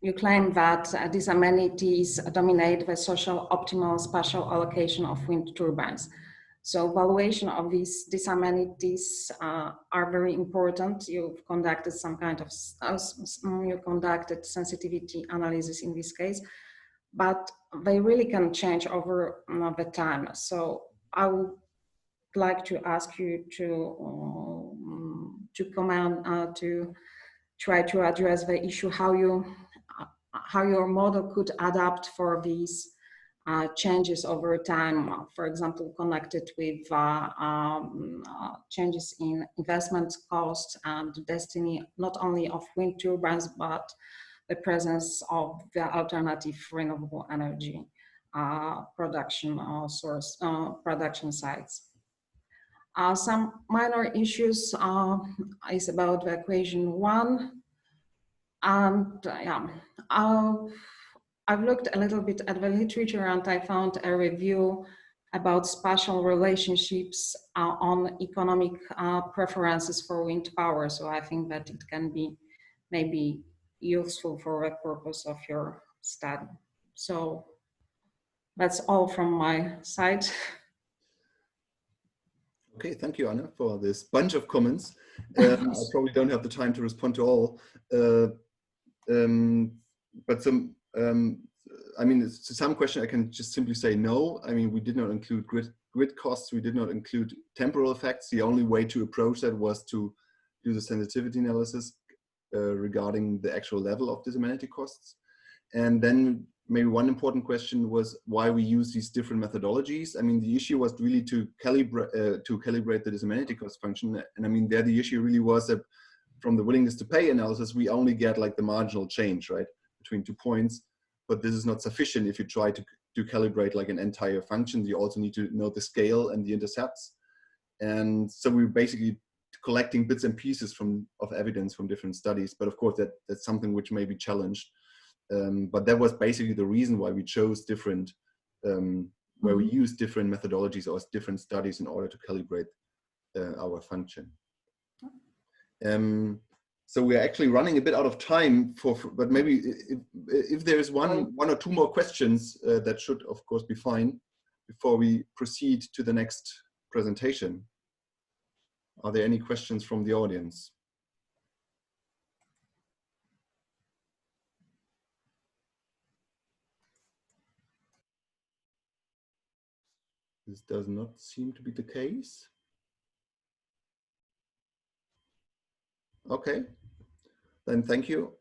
you claim that disamenities dominate the social optimal spatial allocation of wind turbines. So valuation of these disamenities are very important. You've conducted some kind of, you conducted sensitivity analysis in this case, but they really can change over the time. So I would like to ask you to comment, to try to address the issue how your model could adapt for these changes over time, for example, connected with changes in investment costs and destiny, not only of wind turbines, but the presence of the alternative renewable energy production production sites. Some minor issues is about the equation 1. And yeah, I've looked a little bit at the literature and I found a review about spatial relationships on economic preferences for wind power. So I think that it can be maybe useful for the purpose of your study. So that's all from my side. Okay, thank you, Anna, for this bunch of comments. I probably don't have the time to respond to all. But some I mean, to some question, I can just simply say no. I mean, we did not include grid costs. We did not include temporal effects. The only way to approach that was to do the sensitivity analysis regarding the actual level of disamenity costs. And then maybe one important question was why we use these different methodologies. I mean, the issue was really to calibrate the disamenity cost function. And I mean, there the issue really was that from the willingness to pay analysis, we only get like the marginal change, right, between 2 points. But this is not sufficient if you try to calibrate like an entire function. You also need to know the scale and the intercepts. And so we're basically collecting bits and pieces of evidence from different studies. But of course, that's something which may be challenged. But that was basically the reason why we chose different, where we use different methodologies or different studies in order to calibrate our function. So we're actually running a bit out of time but maybe if there is one or two more questions, that should of course be fine before we proceed to the next presentation. Are there any questions from the audience? This does not seem to be the case. Okay, then thank you.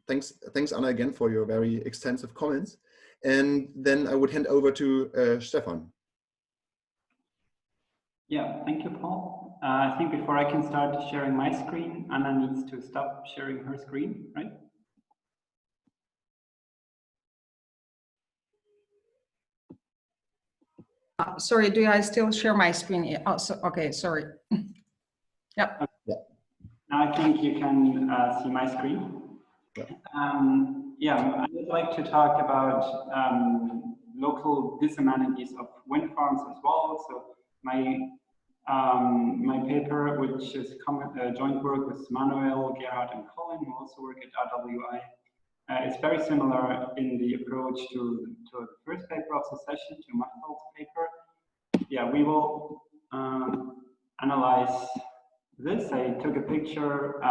Thanks Anna again for your very extensive comments. And then I would hand over to Stephan. Yeah, thank you, Paul. I think before I can start sharing my screen, Anna needs to stop sharing her screen, right? Sorry, do I still share my screen? Oh, so, okay, sorry. Yep. Okay. Yeah. Now I think you can see my screen. Yeah. Yeah, I would like to talk about local disamenities of wind farms as well. So my paper, which is joint work with Manuel, Gerhard, and Colin, who also work at RWI, is very similar in the approach to the first paper of the session, to Machteld's paper. Yeah, we will analyze this. I took a picture, I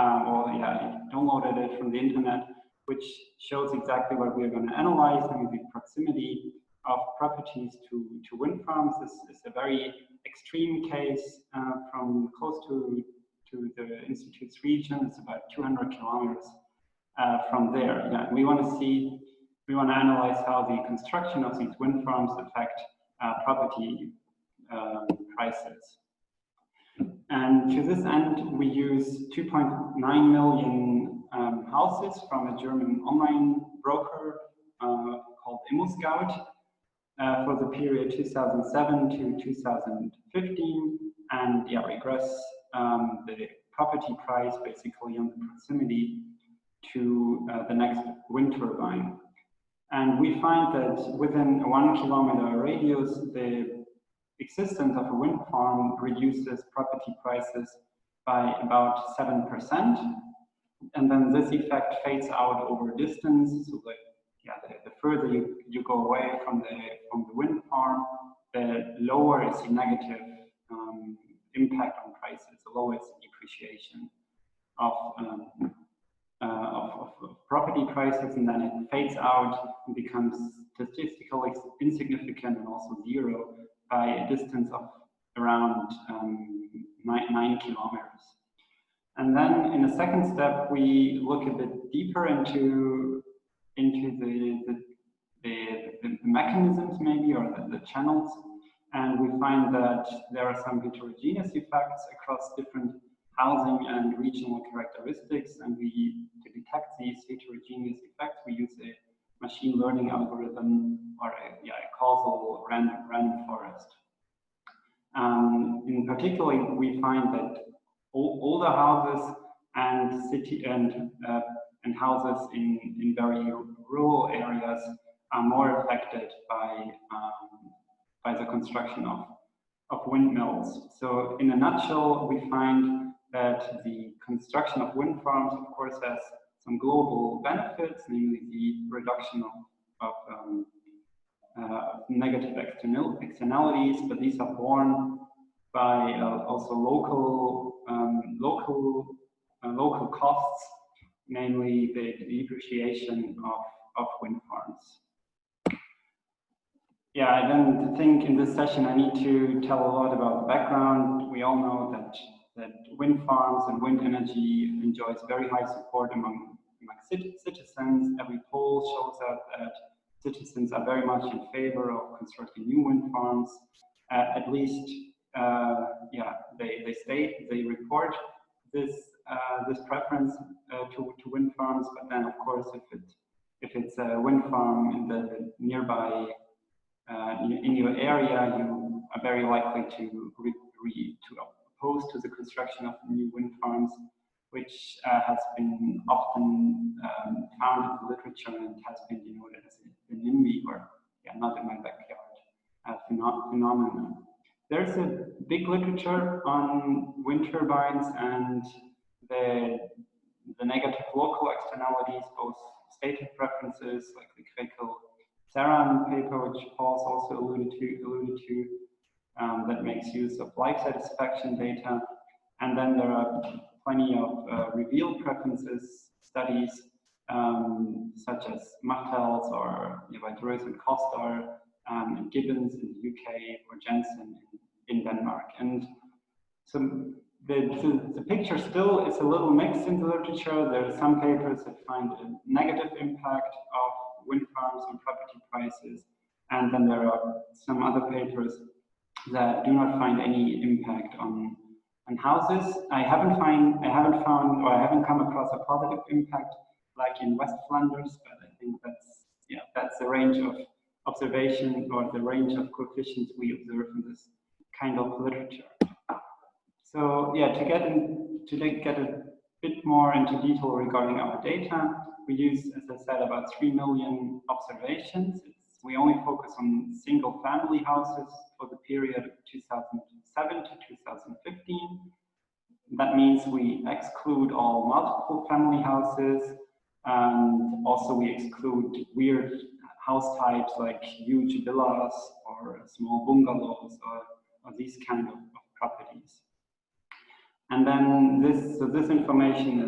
downloaded it from the internet, which shows exactly what we're going to analyze. I mean, the proximity of properties to wind farms. This is a very extreme case from close to the Institute's region. It's about 200 kilometers from there. Yeah, we want to analyze how the construction of these wind farms affect property prices. And to this end, we use 2.9 million houses from a German online broker called ImmoScout for the period 2007 to 2015, and yeah, regress the property price basically on the proximity to the next wind turbine. And we find that within a 1 kilometer radius, the existence of a wind farm reduces property prices by about 7%. And then this effect fades out over distance. So the further you go away from the wind farm, the lower is the negative impact on prices, the lower is the depreciation of property prices, and then it fades out and becomes statistically insignificant and also zero by a distance of around 9 kilometers. And then in a second step, we look a bit deeper into the mechanisms maybe, or the channels, and we find that there are some heterogeneous effects across different housing and regional characteristics, and to detect these heterogeneous effects, we use a machine learning algorithm or a causal random forest. In particular, we find that older houses and and houses in very rural areas are more affected by the construction of windmills. So in a nutshell, we find that the construction of wind farms, of course, has some global benefits, namely the reduction of negative externalities, but these are borne by also local costs, namely the depreciation wind farms. Yeah, I don't think in this session I need to tell a lot about the background. We all know that wind farms and wind energy enjoys very high support among citizens. Every poll shows us that citizens are very much in favor of constructing new wind farms. At least, yeah, they report this preference to wind farms. But then, of course, if it's a wind farm in the nearby in your area, you are very likely to oppose to the construction of new wind farms, which has been often found in the literature and has been denoted as a NIMBY, or yeah, not in my backyard phenomenon. There's a big literature on wind turbines and the negative local externalities, both stated preferences like the Saran paper, which Paul's also alluded to, that makes use of life satisfaction data. And then there are plenty of revealed preferences studies, such as Machteld's or Reutter and Kostar, and Gibbons in the UK, or Jensen in Denmark. And so the picture still is a little mixed in the literature. There are some papers that find a negative impact of wind farms on property prices, and then there are some other papers that do not find any impact on houses. I haven't found, or I haven't come across a positive impact like in West Flanders, but I think that's the range of observation or the range of coefficients we observe in this kind of literature. So yeah, to get a bit more into detail regarding our data, we use, as I said, about 3 million observations. We only focus on single family houses for the period 2007 to 2015. That means we exclude all multiple family houses, and also we exclude weird house types like huge villas or small bungalows or these kind of properties. And then this information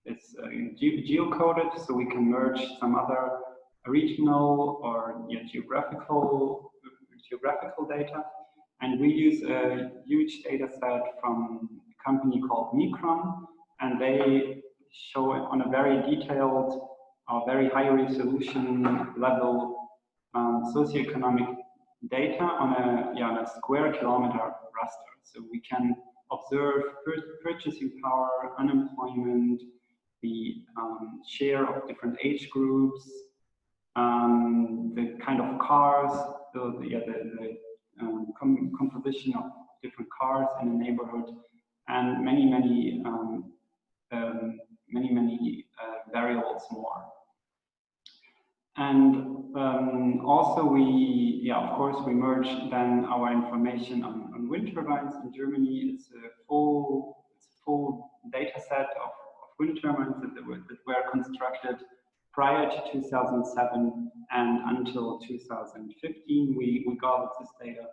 is geocoded, so we can merge some other regional or geographical data. And we use a huge data set from a company called Micron, and they show it on a very detailed, very high resolution level socioeconomic data on a square kilometer raster. So we can observe purchasing power, unemployment, the share of different age groups, the kind of cars, the composition of different cars in a neighborhood, and many variables more. And also of course, we merge then our information on wind turbines in Germany. It's a full data set of wind turbines that were constructed prior to 2007 and until 2015. We gathered this data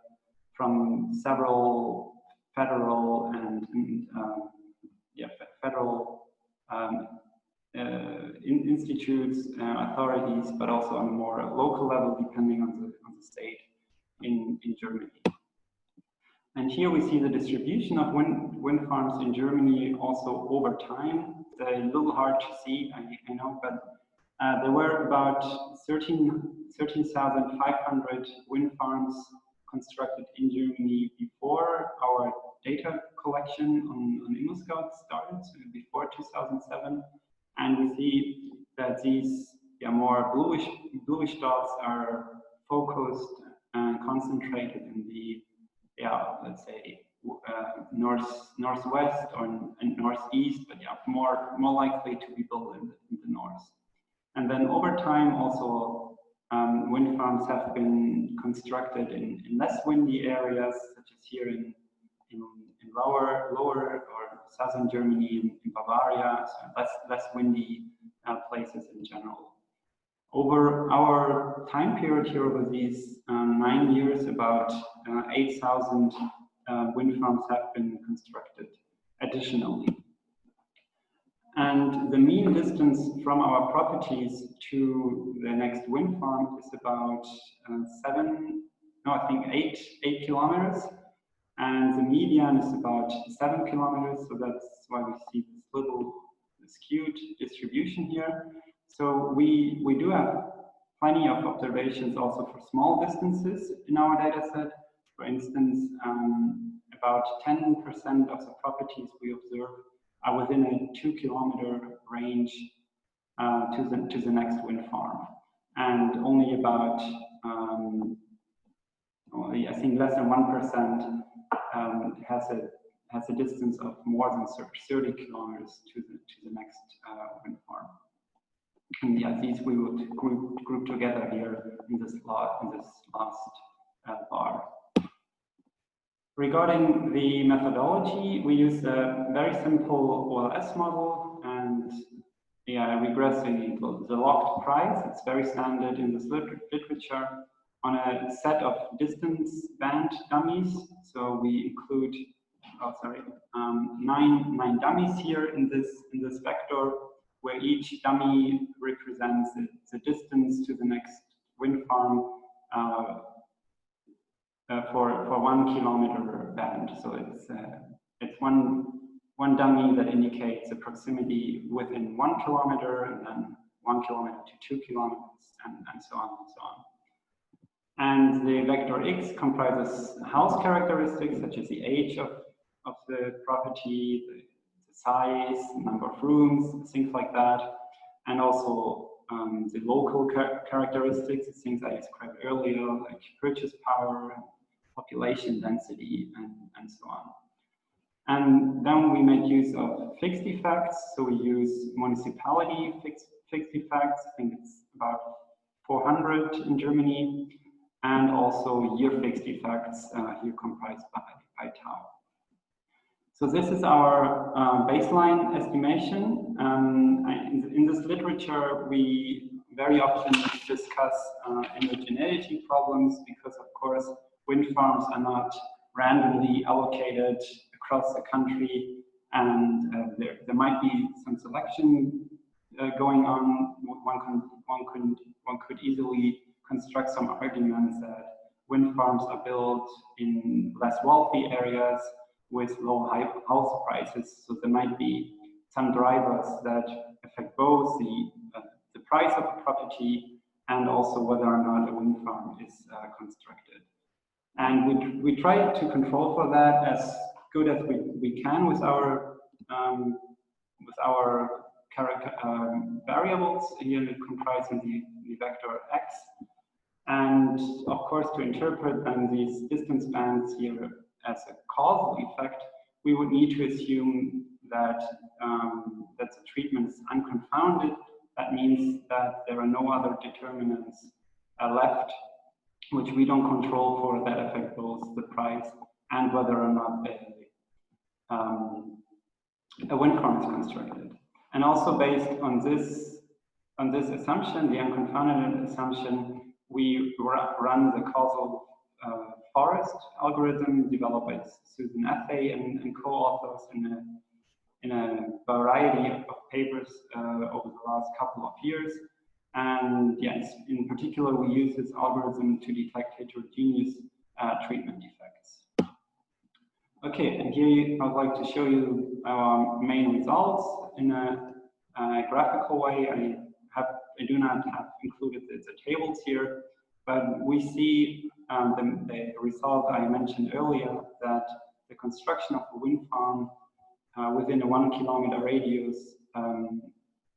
from several federal institutes, authorities, but also on a more local level, depending on the state in Germany. And here we see the distribution of wind farms in Germany also over time. It's a little hard to see, I know, but there were about 13,500 wind farms constructed in Germany before our data collection on ImmoScout started, so before 2007. And we see that these more bluish dots are focused and concentrated in the let's say northwest or northeast, but more likely to be built in the north. And then over time, also wind farms have been constructed in less windy areas, such as here in lower or southern Germany, in Bavaria, so less windy places in general. Over our time period here, over these 9 years, about 8,000 wind farms have been constructed additionally. And the mean distance from our properties to the next wind farm is about 8 kilometers. And the median is about 7 kilometers. So that's why we see this little skewed distribution here. So we do have plenty of observations also for small distances in our data set. For instance, about 10% of the properties we observe are within a 2-kilometer range to the next wind farm, and only about I think less than 1% has a distance of more than 30 kilometers to the next wind farm. And yeah, these we would group together here in this last bar. Regarding the methodology, we use a very simple OLS model, and yeah, regress the locked price. It's very standard in this literature on a set of distance band dummies. So we include 9 dummies here in this vector, where each dummy represents the distance to the next wind farm for 1 kilometer band. So it's one dummy that indicates the proximity within 1 kilometer, and then 1 kilometer to 2 kilometers, and so on and so on. And the vector X comprises house characteristics such as the age of the property, the size, number of rooms, things like that, and also the local characteristics, things I described earlier, like purchase power, population density, and so on. And then we made use of fixed effects. So we use municipality fixed effects. I think it's about 400 in Germany, and also year fixed effects here comprised by tau. So this is our baseline estimation. In this literature, we very often discuss heterogeneity problems because, of course, wind farms are not randomly allocated across the country, and there might be some selection going on. One could easily construct some arguments that wind farms are built in less wealthy areas with low house prices. So there might be some drivers that affect both the price of a property and also whether or not a wind farm is constructed. And we try to control for that as good as we can with our variables here comprising the vector x. And of course, to interpret then these distance bands here as a causal effect, we would need to assume that that the treatment is unconfounded. That means that there are no other determinants left which we don't control for that affect both the price and whether or not a wind farm is constructed. And also based on this assumption, the unconfounded assumption, we run the causal forest algorithm developed by Susan Athey and co-authors in a variety of papers over the last couple of years. And yes, in particular, we use this algorithm to detect heterogeneous treatment effects. Okay, and here I would like to show you our main results in a graphical way. I do not have included the tables here, but we see the result I mentioned earlier, that the construction of a wind farm within a 1 kilometer radius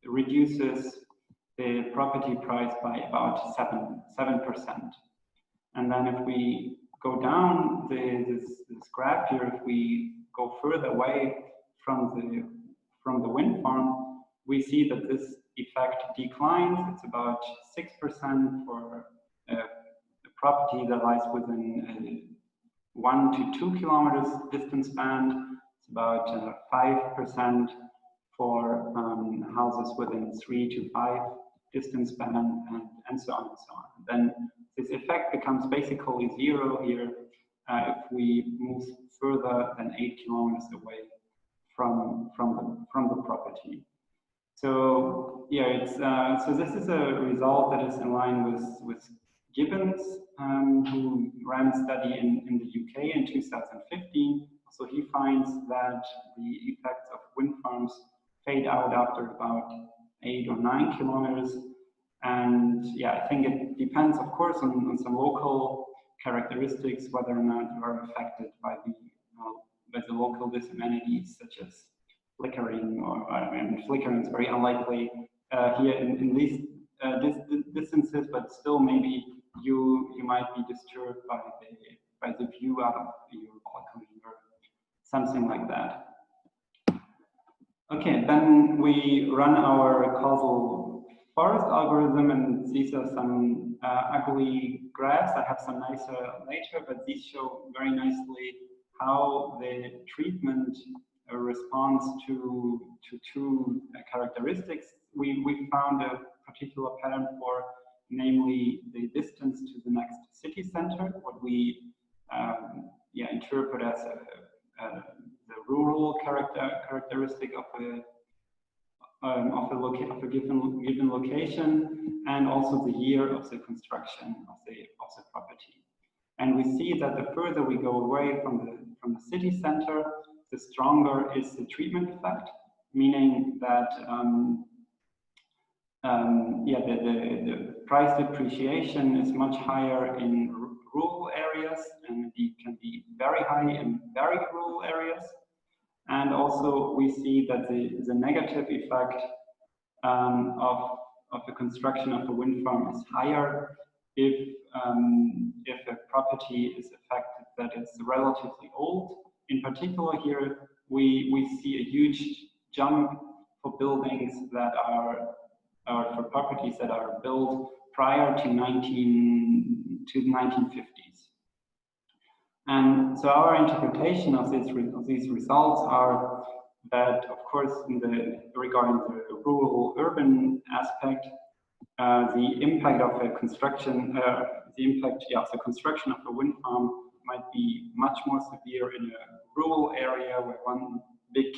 reduces the property price by about 7%. And then if we go down this graph here, if we go further away from the wind farm, we see that this effect declines. It's about 6% for a property that lies within a 1 to 2 kilometers distance band. It's about 5% for houses within 3 to 5 distance band, and so on and so on. Then this effect becomes basically zero here if we move further than 8 kilometers away from the property. So yeah, it's so this is a result that is in line with Gibbons, who ran a study in the UK in 2015. So he finds that the effects of wind farms fade out after about 8 or 9 kilometers. And yeah, I think it depends, of course, on some local characteristics, whether or not you are affected by the local disamenities, such as flickering, or I mean, flickering is very unlikely here in these distances, but still maybe you might be disturbed by the view out of your balcony or something like that. Okay, then we run our causal forest algorithm, and these are some ugly graphs. I have some nicer later, but these show very nicely how the treatment responds to two characteristics. We found a particular pattern for, namely, the distance to the next city center, what we interpret as the rural characteristic of a given location, and also the year of the construction of the property. And we see that the further we go away from the city center, the stronger is the treatment effect, meaning that the price depreciation is much higher in rural areas, and it can be very high in very rural areas. And also we see that the negative effect of the construction of a wind farm is higher if a property is affected that is relatively old. In particular, here we see a huge jump for buildings that are, or for properties that are built prior to the 1950s. And so our interpretation of these results are that, of course, regarding the rural-urban aspect, the impact of a construction, the construction of a wind farm might be much more severe in a rural area where one big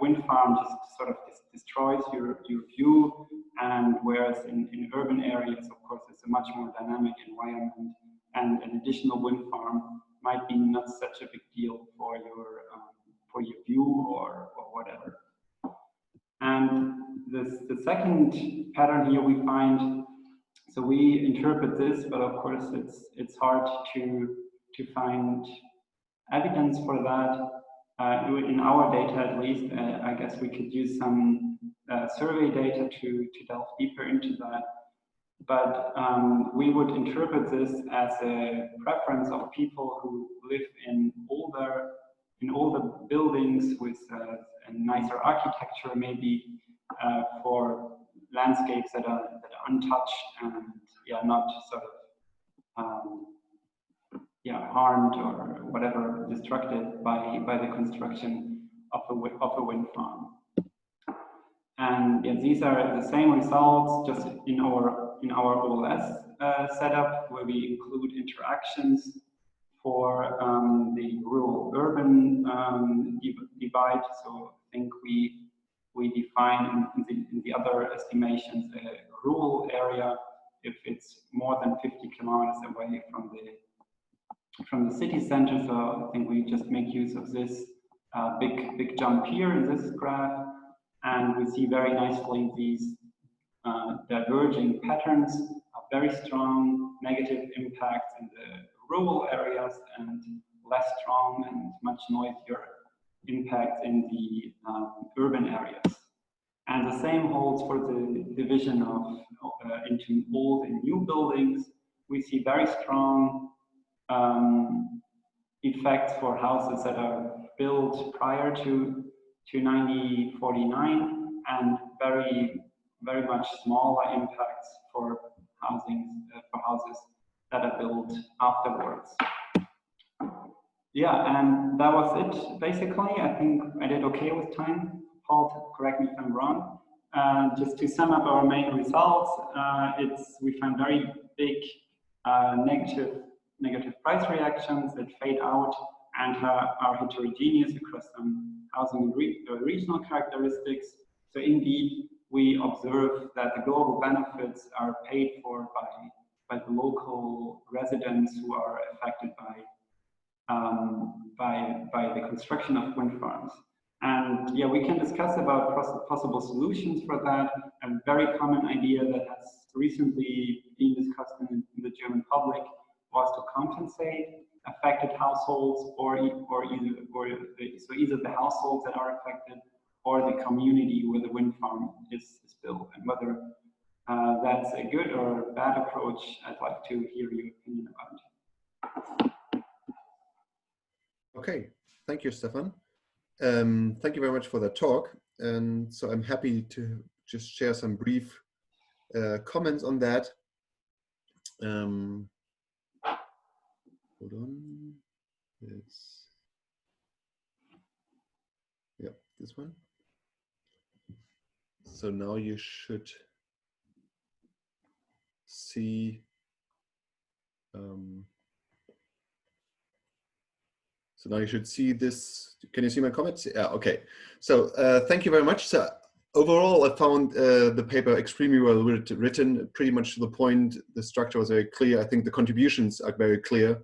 wind farm just sort of destroys your view, and whereas in urban areas, of course, it's a much more dynamic environment, and an additional wind farm might be not such a big deal for your view or whatever. And the second pattern here we find, so we interpret this, but of course it's hard to find evidence for that. In our data, at least, I guess we could use some survey data to delve deeper into that. But we would interpret this as a preference of people who live in older buildings with a nicer architecture, maybe for landscapes that are untouched and not sort of harmed or whatever, destructed by the construction of a wind farm. And these are the same results, just in our OLS setup, where we include interactions for the rural-urban divide. So I think we define in the other estimations a rural area if it's more than 50 kilometers away from the city center. So I think we just make use of this big jump here in this graph, and we see very nicely these diverging patterns of very strong negative impacts in the rural areas and less strong and much noisier impacts in the urban areas. And the same holds for the division of into old and new buildings. We see very strong effects for houses that are built prior to 1949, and very much smaller impacts for houses that are built afterwards. Yeah, and that was it basically. I think I did okay with time. Paul, correct me if I'm wrong. Just to sum up our main results, we found very big negative price reactions that fade out and are heterogeneous across some housing and regional characteristics. So indeed, we observe that the global benefits are paid for by the local residents who are affected by the construction of wind farms. And yeah, we can discuss about possible solutions for that. A very common idea that has recently been discussed in the German public was to compensate affected households, or either the households that are affected or the community where the wind farm is built, and whether that's a good or bad approach. I'd like to hear your opinion about it. Okay, thank you, Stephan. Thank you very much for that talk. And so I'm happy to just share some brief comments on that. Hold on. Yes. Yeah, this one. So now you should see. So now you should see this. Can you see my comments? Yeah, okay. So thank you very much. So overall, I found the paper extremely well written, pretty much to the point. The structure was very clear. I think the contributions are very clear.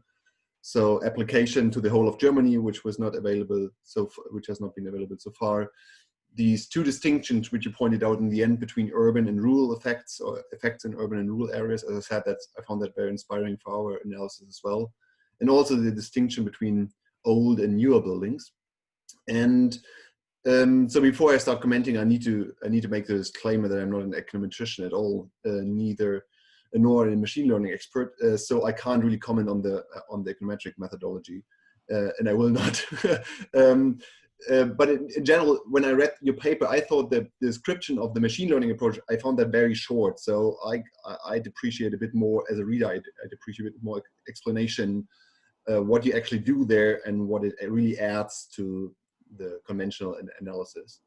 So application to the whole of Germany, which was not available, which has not been available so far. These two distinctions, which you pointed out in the end between urban and rural effects, or effects in urban and rural areas. As I said, I found that very inspiring for our analysis as well. And also the distinction between old and newer buildings. And so before I start commenting, I need to make the disclaimer that I'm not an econometrician at all, nor a machine learning expert. So I can't really comment on the econometric methodology, and I will not. But in general, when I read your paper, I thought that the description of the machine learning approach, I found that very short. So I'd appreciate a bit more, as a reader, I'd appreciate a bit more explanation what you actually do there and what it really adds to the conventional analysis.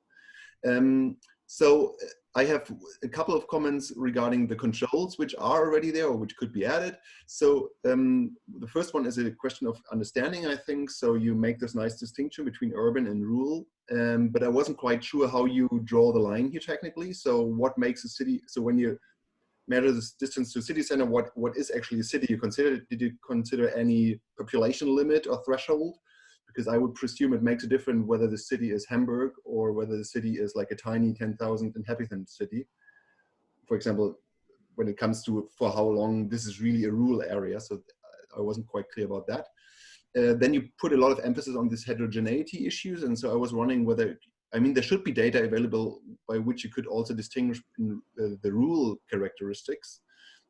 So I have a couple of comments regarding the controls which are already there or which could be added. So the first one is a question of understanding, I think. So you make this nice distinction between urban and rural, but I wasn't quite sure how you draw the line here technically. So what makes a city, so when you measure this distance to city center, what is actually a city? Did you consider any population limit or threshold? Because I would presume it makes a difference whether the city is Hamburg or whether the city is like a tiny 10,000 inhabitant city. For example, when it comes to for how long this is really a rural area. So I wasn't quite clear about that. Then you put a lot of emphasis on this heterogeneity issues. And so I was wondering whether, I mean, there should be data available by which you could also distinguish the rural characteristics.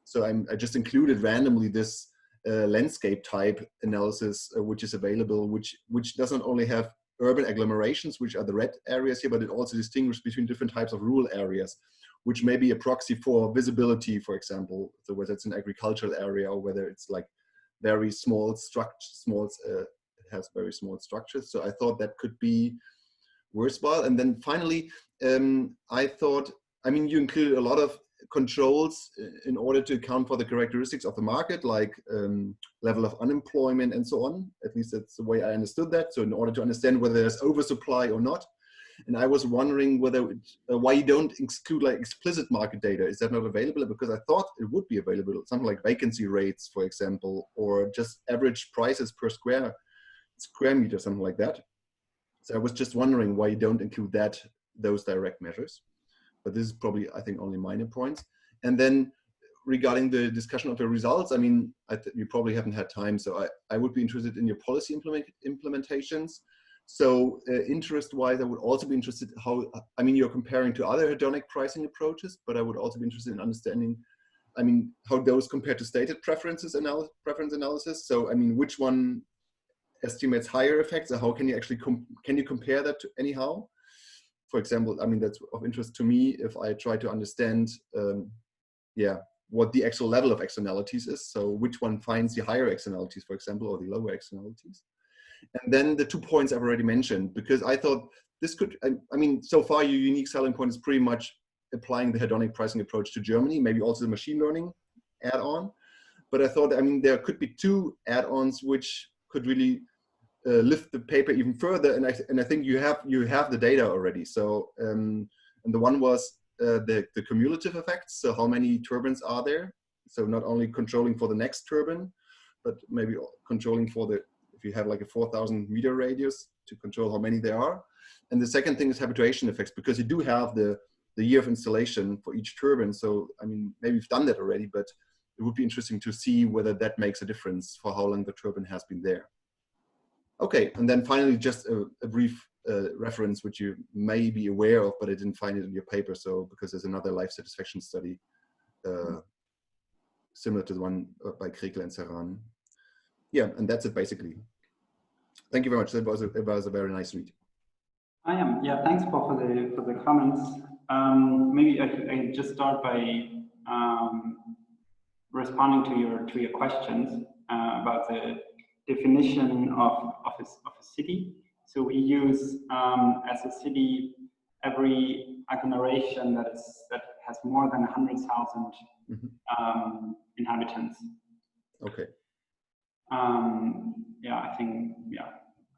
So I just included randomly this landscape type analysis, which is available, which doesn't only have urban agglomerations, which are the red areas here, but it also distinguishes between different types of rural areas, which may be a proxy for visibility, for example. So whether it's an agricultural area or whether it's like very small structures, it has very small structures. So I thought that could be worthwhile. And then finally, I thought, I mean, you included a lot of controls in order to account for the characteristics of the market, like level of unemployment and so on. At least that's the way I understood that. So in order to understand whether there's oversupply or not. And I was wondering whether why you don't exclude like explicit market data. Is that not available? Because I thought it would be available, something like vacancy rates, for example, or just average prices per square meter, something like that. So I was just wondering why you don't include those direct measures. But this is probably, I think, only minor points. And then regarding the discussion of the results, I mean, you probably haven't had time, so I would be interested in your policy implementations. So interest-wise, I would also be interested how, I mean, you're comparing to other hedonic pricing approaches, but I would also be interested in understanding, I mean, how those compare to stated preference analysis. So, I mean, which one estimates higher effects, or how can you actually, can you compare that to anyhow? For example, I mean, that's of interest to me if I try to understand, what the actual level of externalities is. So which one finds the higher externalities, for example, or the lower externalities? And then the 2 points I've already mentioned, because I thought this could, I mean, so far your unique selling point is pretty much applying the hedonic pricing approach to Germany, maybe also the machine learning add-on. But I thought, I mean, there could be two add-ons which could really lift the paper even further, and I think you have the data already. So and the one was the cumulative effects. So how many turbines are there? So not only controlling for the next turbine, but maybe controlling for the, if you have like a 4,000 meter radius, to control how many there are. And the second thing is habituation effects, because you do have the year of installation for each turbine. So I mean, maybe we've done that already, but it would be interesting to see whether that makes a difference for how long the turbine has been there. Okay, and then finally, just a brief reference, which you may be aware of, but I didn't find it in your paper. So because there's another life satisfaction study similar to the one by Krekel and Serran. Yeah, and that's it basically. Thank you very much. It was a very nice read. Yeah, thanks, Paul, for the comments. Maybe I just start by responding to your questions about the definition of a city. So we use as a city every agglomeration that has more than 100,000 inhabitants. Okay. Yeah, I think, yeah.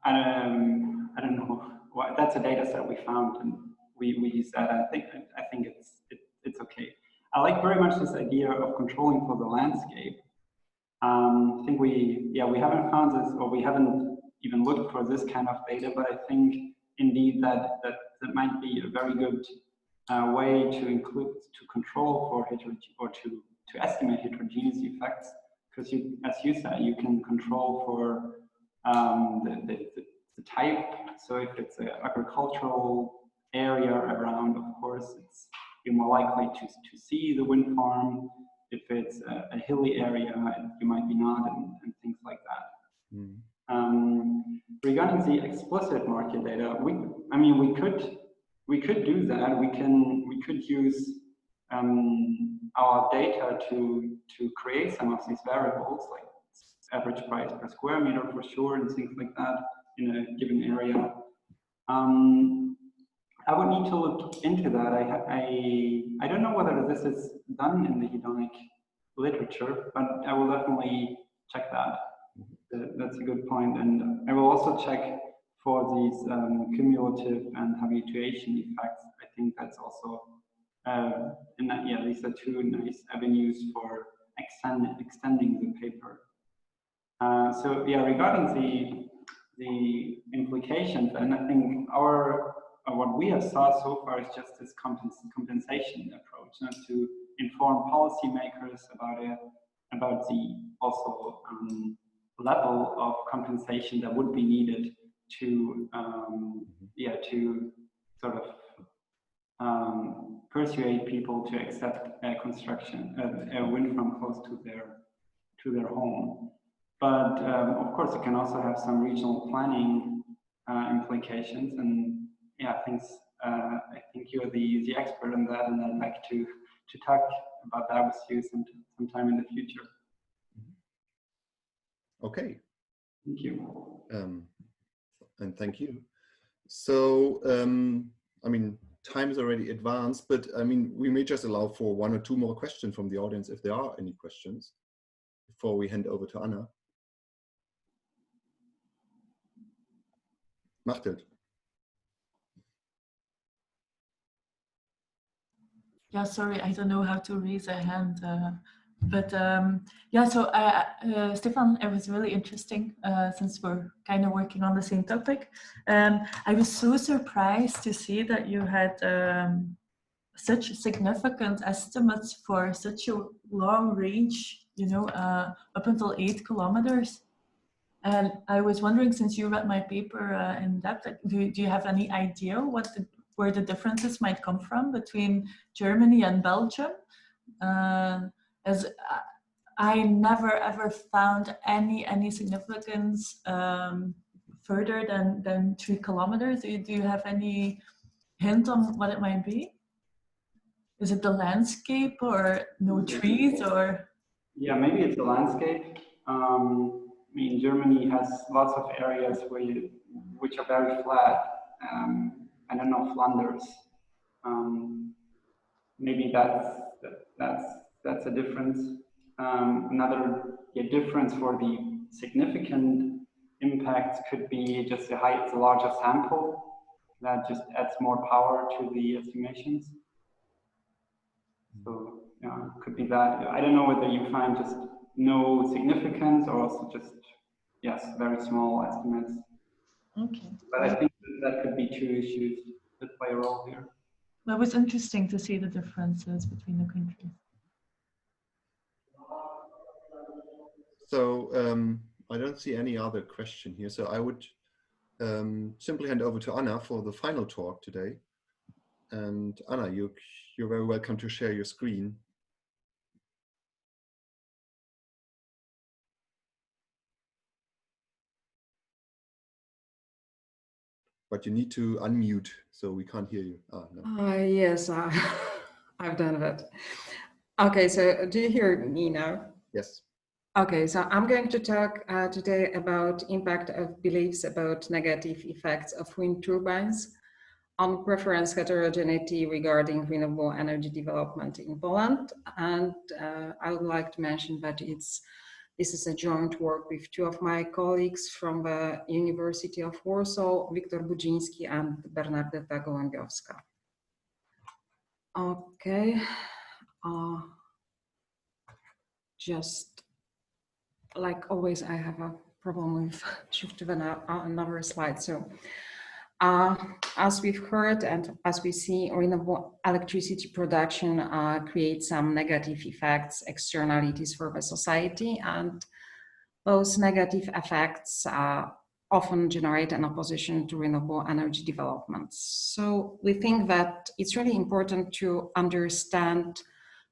I don't know. Well, that's a data set we found, and we use that. I think it's okay. I like very much this idea of controlling for the landscape. I think we haven't found this, or we haven't even looked for this kind of data, but I think indeed that might be a very good way to control for heterogeneity, or to estimate heterogeneity effects, because as you said, you can control for the type. So if it's an agricultural area around, of course, you're more likely to see the wind farm. If it's a hilly area, you might be not, and things like that. Regarding the explicit market data, we could do that. We could use our data to create some of these variables, like average price per square meter for sure, and things like that in a given area. I would need to look into that. I don't know whether this is done in the hedonic literature, but I will definitely check that. That's a good point, and I will also check for these cumulative and habituation effects. I think that's also, these are two nice avenues for extending the paper. So yeah, regarding the implications, and I think what we have saw so far is just this compensation approach, not to inform policymakers about the also level of compensation that would be needed to sort of persuade people to accept a wind farm close to their home. But of course, it can also have some regional planning implications. And yeah, I think you're the expert on that, and I'd like to talk about that with you sometime in the future. Okay. Thank you. And thank you. So, I mean, time is already advanced, but I mean, we may just allow for one or two more questions from the audience, if there are any questions, before we hand over to Anna. Machteld. Yeah, sorry, I don't know how to raise a hand, but yeah, so Stephan, it was really interesting since we're kind of working on the same topic. I was so surprised to see that you had such significant estimates for such a long range, you know, up until 8 kilometers. And I was wondering, since you read my paper in depth, do you have any idea where the differences might come from between Germany and Belgium? As I never ever found any significance further than 3 kilometers. Do you have any hint on what it might be? Is it the landscape, or no trees, or? Yeah, maybe it's the landscape. I mean, Germany has lots of areas which are very flat. I don't know, Flanders. Maybe that's a difference. Another difference for the significant impacts could be just it's a larger sample that just adds more power to the estimations. So yeah, it could be that. I don't know whether you find just no significance or also just, yes, very small estimates. Okay. But I think that could be two issues that play a role here. That was interesting to see the differences between the countries. So I don't see any other question here. So I would simply hand over to Anna for the final talk today. And Anna, you're very welcome to share your screen. But you need to unmute, so we can't hear you. No. Yes, I've done that. Okay, so do you hear me now? Yes. Okay, so I'm going to talk today about impact of beliefs about negative effects of wind turbines on preference heterogeneity regarding renewable energy development in Poland. And I would like to mention that this is a joint work with two of my colleagues from the University of Warsaw, Wiktor Budziński and Bernadeta Gołębiowska. Okay, just like always, I have a problem with shifting another slide. So as we've heard and as we see, renewable electricity production creates some negative effects, externalities for the society, and those negative effects often generate an opposition to renewable energy developments. So we think that it's really important to understand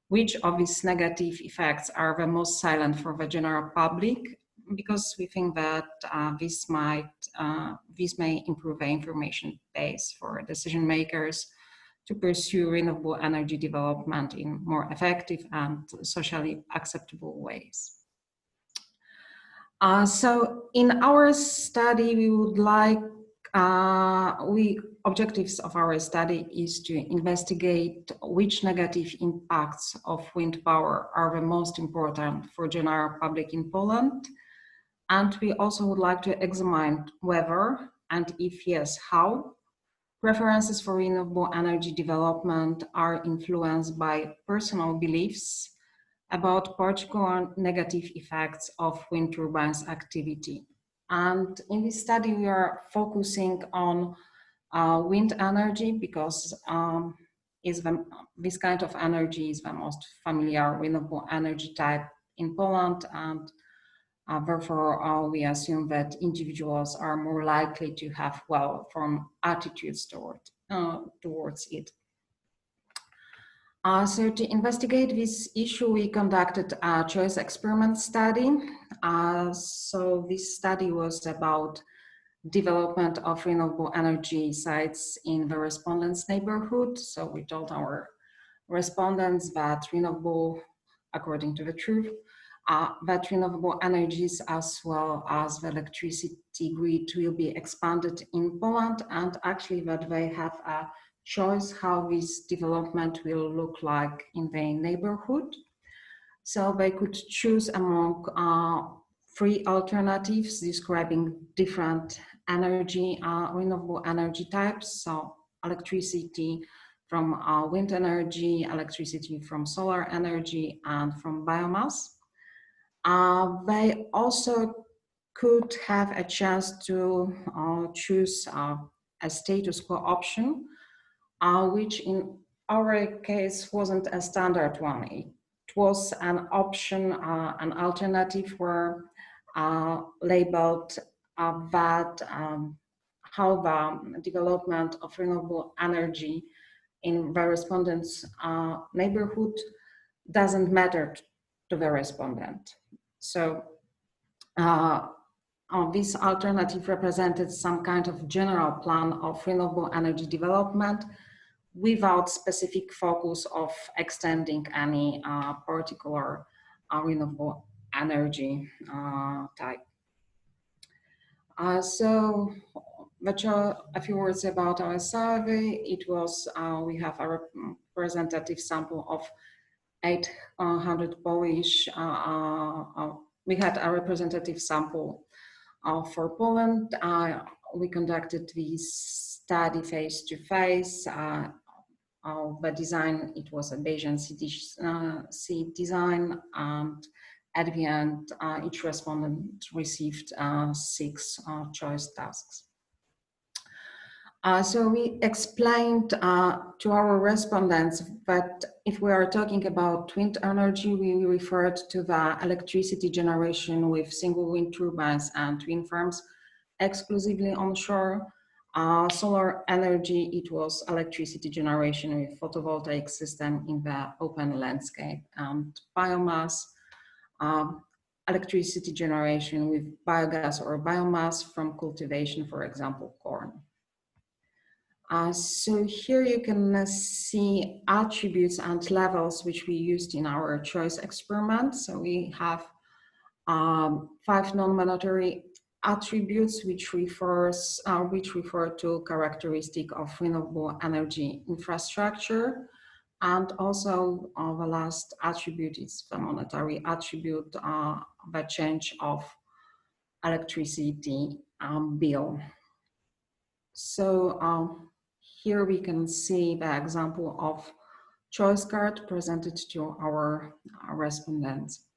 which of these negative effects are the most silent for the general public, because we think that this may improve the information base for decision makers to pursue renewable energy development in more effective and socially acceptable ways. So in our study, we would like, objectives of our study is to investigate which negative impacts of wind power are the most important for general public in Poland. And we also would like to examine whether, and if yes, how, preferences for renewable energy development are influenced by personal beliefs about particular negative effects of wind turbines activity. And in this study, we are focusing on wind energy because this kind of energy is the most familiar renewable energy type in Poland, and therefore we assume that individuals are more likely to have well-formed attitudes towards it. So to investigate this issue, we conducted a choice experiment study. So this study was about development of renewable energy sites in the respondents' neighborhood. So we told our respondents that according to the truth, that renewable energies as well as the electricity grid will be expanded in Poland, and actually that they have a choice how this development will look like in their neighborhood. So they could choose among 3 alternatives describing different renewable energy types. So electricity from wind energy, electricity from solar energy, and from biomass. They also could have a chance to choose a status quo option, which in our case wasn't a standard one. It was an option, an alternative were labeled that how the development of renewable energy in the respondent's neighborhood doesn't matter to the respondent. So this alternative represented some kind of general plan of renewable energy development without specific focus of extending any particular renewable energy type. So a few words about our survey. It was, we have a representative sample of 800 Polish, we had a representative sample For Poland, we conducted this study face-to-face. The design, it was a Bayesian seed design, and at the end, each respondent received 6 choice tasks. So we explained to our respondents that if we are talking about wind energy, we referred to the electricity generation with single wind turbines and wind farms exclusively onshore. Solar energy, it was electricity generation with photovoltaic system in the open landscape, and biomass, electricity generation with biogas or biomass from cultivation, for example, corn. So here you can see attributes and levels which we used in our choice experiment. So we have 5 non-monetary attributes which refer to characteristic of renewable energy infrastructure, and also the last attribute is the monetary attribute, the change of electricity bill. So here we can see the example of choice card presented to our respondents.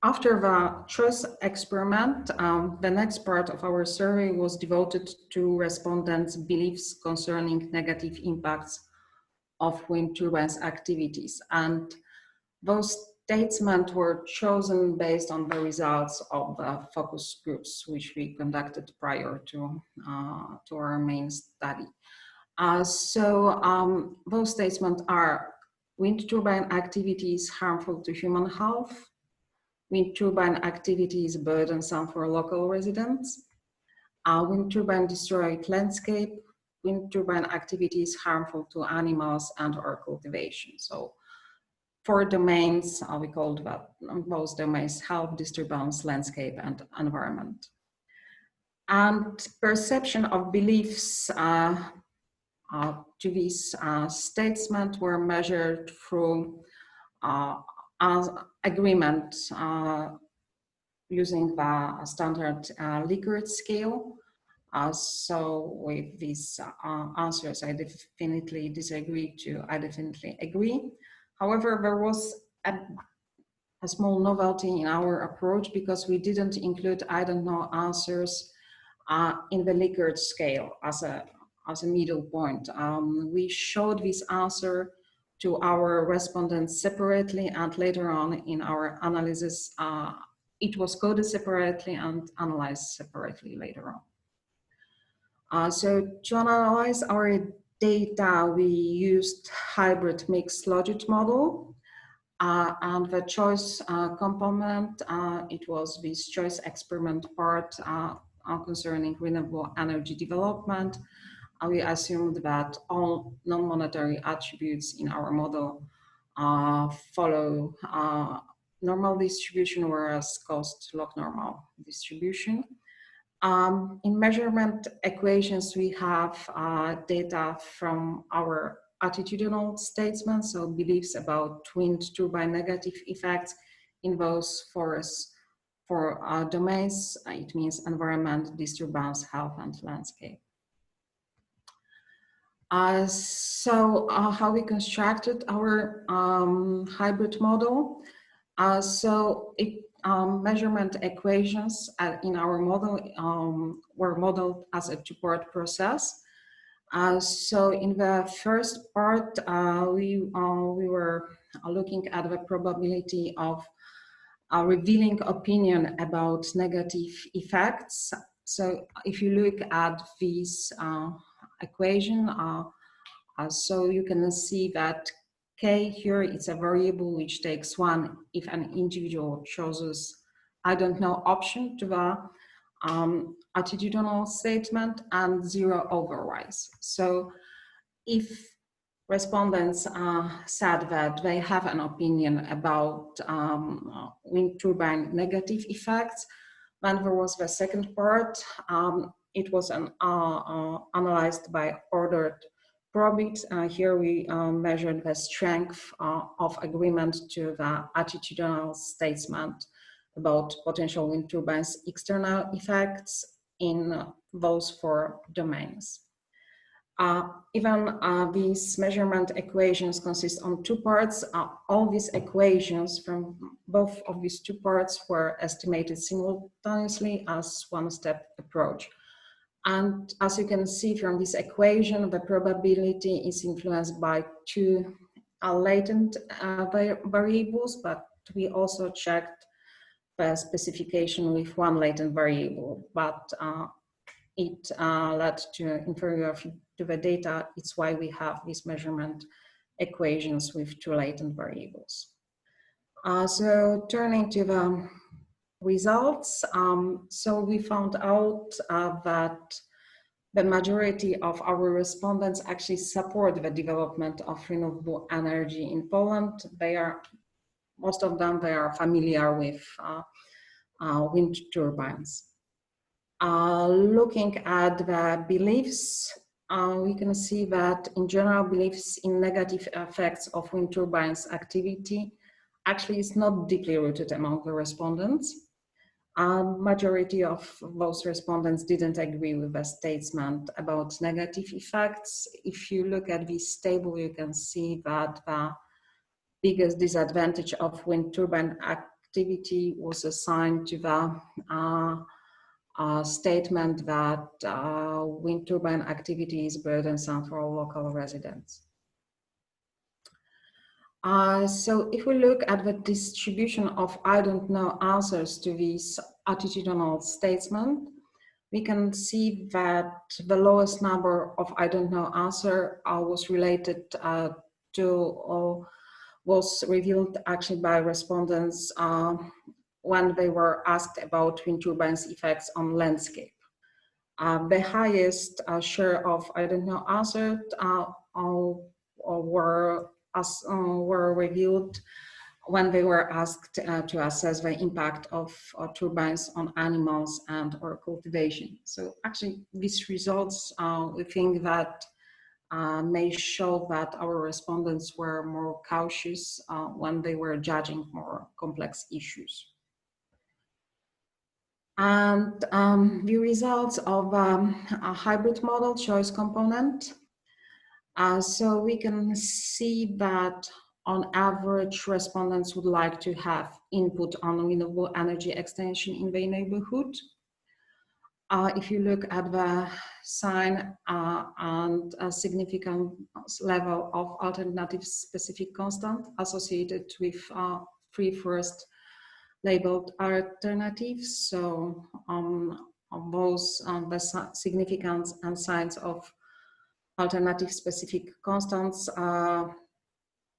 After the choice experiment, the next part of our survey was devoted to respondents' beliefs concerning negative impacts of wind turbines activities. And those statements were chosen based on the results of the focus groups, which we conducted prior to our main study. Those statements are: wind turbine activity is harmful to human health. Wind turbine activity is burdensome for local residents. Wind turbine destroyed landscape. Wind turbine activity is harmful to animals and or cultivation. So 4 domains, we called that those domains: health, disturbance, landscape, and environment. And perception of beliefs to this statement were measured through agreement using the standard Likert scale. So with these answers, I definitely disagree to I definitely agree. However, there was a small novelty in our approach because we didn't include I don't know answers in the Likert scale as a middle point. We showed this answer to our respondents separately, and later on in our analysis, it was coded separately and analyzed separately later on. So to analyze our data, we used hybrid mixed logit model, and the choice component, it was this choice experiment part concerning renewable energy development. We assumed that all non-monetary attributes in our model follow normal distribution, whereas cost log normal distribution. In measurement equations, we have data from our attitudinal statements, so beliefs about wind turbine negative effects in those for domains. It means environment, disturbance, health, and landscape. How we constructed our hybrid model. Measurement equations in our model were modeled as a 2-part process. So in the first part, we were looking at the probability of revealing opinion about negative effects. So if you look at this equation, so you can see that K here, it's a variable which takes 1 if an individual chooses I don't know option to the attitudinal statement, and 0 otherwise. So if respondents said that they have an opinion about wind turbine negative effects, then there was the second part. It was analyzed by ordered probit. Here we measured the strength of agreement to the attitudinal statement about potential wind turbines external effects in those 4 domains. Even these measurement equations consist on 2 parts. All these equations from both of these 2 parts were estimated simultaneously as one-step approach. And as you can see from this equation, the probability is influenced by 2 latent variables, but we also checked the specification with 1 latent variable, but it led to inferiority to the data. It's why we have these measurement equations with 2 latent variables. So turning to the results, so we found out that the majority of our respondents actually support the development of renewable energy in Poland. Most of them, they are familiar with wind turbines. Looking at the beliefs, we can see that in general beliefs in negative effects of wind turbines activity actually is not deeply rooted among the respondents. Majority of those respondents didn't agree with the statement about negative effects. If you look at this table, you can see that the biggest disadvantage of wind turbine activity was assigned to the statement that wind turbine activity is burdensome for local residents. So if we look at the distribution of I don't know answers to this attitudinal statement, we can see that the lowest number of I don't know answer was related to was revealed actually by respondents when they were asked about wind turbines' effects on landscape. The highest share of I don't know answered were revealed when they were asked to assess the impact of turbines on animals and or cultivation. So actually these results, we think that may show that our respondents were more cautious when they were judging more complex issues. And the results of a hybrid model choice component. So we can see that on average, respondents would like to have input on renewable energy extension in their neighborhood. If you look at the sign and a significant level of alternative specific constant associated with 3 first labeled alternatives, so those the significance and signs of alternative specific constants,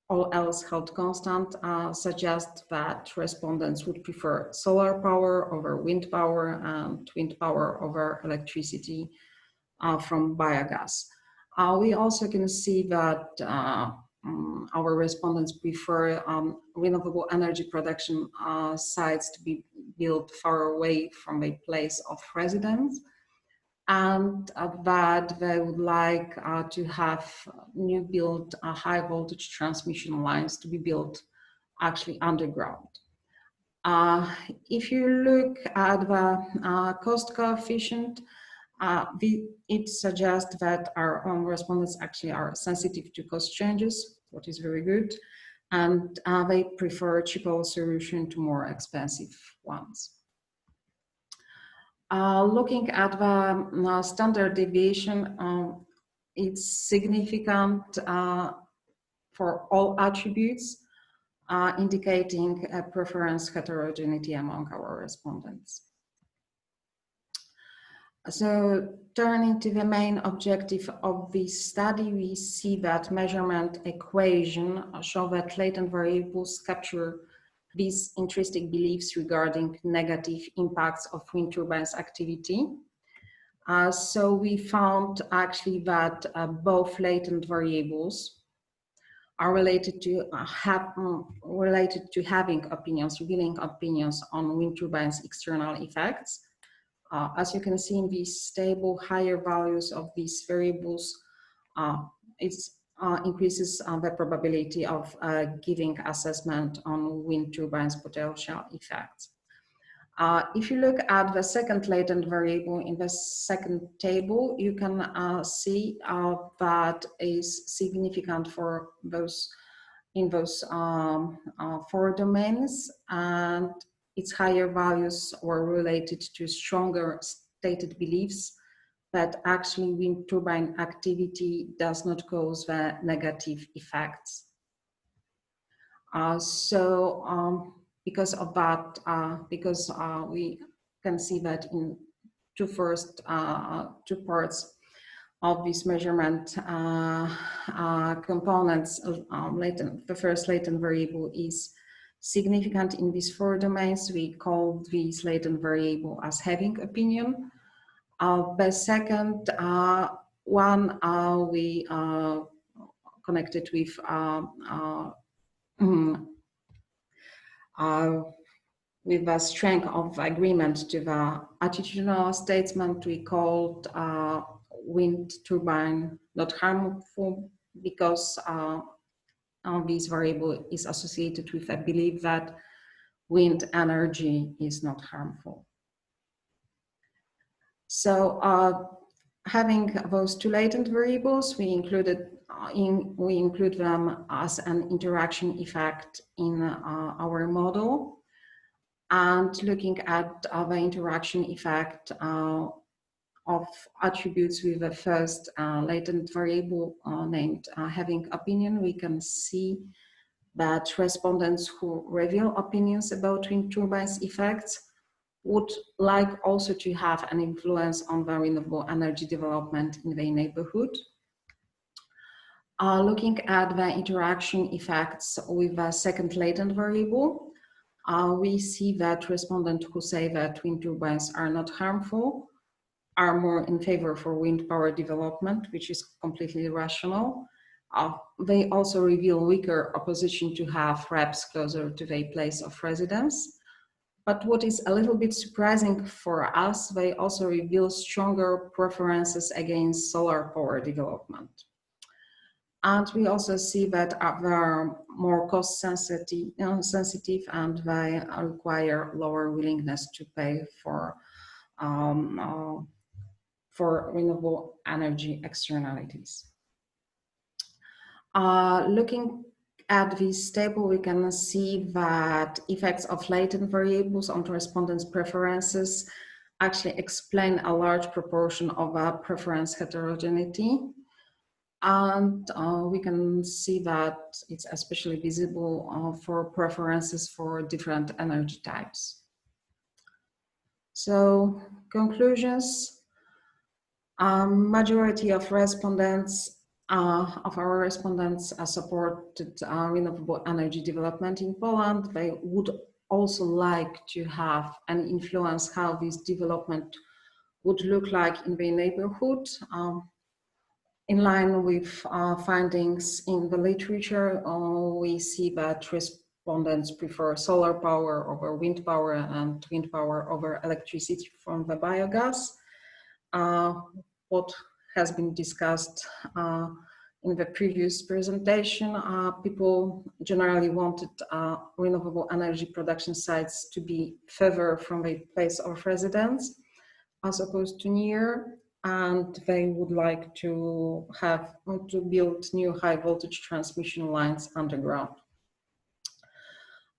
all else held constant, suggest that respondents would prefer solar power over wind power and wind power over electricity from biogas. We also can see that our respondents prefer renewable energy production sites to be built far away from a place of residence, and that they would like to have new built high voltage transmission lines to be built actually underground. If you look at the cost coefficient, it suggests that our own respondents actually are sensitive to cost changes, what is very good, and they prefer cheaper solution to more expensive ones. Looking at the standard deviation, it's significant for all attributes, indicating a preference heterogeneity among our respondents. So turning to the main objective of this study, we see that measurement equation show that latent variables capture these intrinsic beliefs regarding negative impacts of wind turbines activity. So we found actually that both latent variables are related to having opinions, revealing opinions on wind turbines' external effects. As you can see in this table, higher values of these variables increases the probability of giving assessment on wind turbines' potential effects. If you look at the second latent variable in the second table, you can see that is significant for those in those 4 domains, and its higher values were related to stronger stated beliefs that actually wind turbine activity does not cause the negative effects. Because of that, we can see that in two parts of this measurement components, the first latent variable is significant in these 4 domains. We call this latent variable as having opinion. The second one we connected with a strength of agreement to the attitudinal statement. We called wind turbine not harmful because this variable is associated with a belief that wind energy is not harmful. So having those 2 latent variables, we include them as an interaction effect in our model. And looking at the interaction effect of attributes with the first latent variable named having opinion, we can see that respondents who reveal opinions about wind turbines effects would like also to have an influence on the renewable energy development in their neighborhood. Looking at the interaction effects with the second latent variable, we see that respondents who say that wind turbines are not harmful are more in favor for wind power development, which is completely rational. They also reveal weaker opposition to have reps closer to their place of residence. But what is a little bit surprising for us, they also reveal stronger preferences against solar power development. And we also see that they are more cost sensitive and they require lower willingness to pay for renewable energy externalities. Looking at this table, we can see that effects of latent variables on respondents' preferences actually explain a large proportion of preference heterogeneity. And we can see that it's especially visible for preferences for different energy types. So, conclusions. Majority of respondents, of our respondents supported renewable energy development in Poland. They would also like to have an influence how this development would look like in their neighborhood. In line with findings in the literature, we see that respondents prefer solar power over wind power and wind power over electricity from the biogas. What has been discussed in the previous presentation, people generally wanted renewable energy production sites to be further from their place of residence as opposed to near, and they would like to build new high voltage transmission lines underground.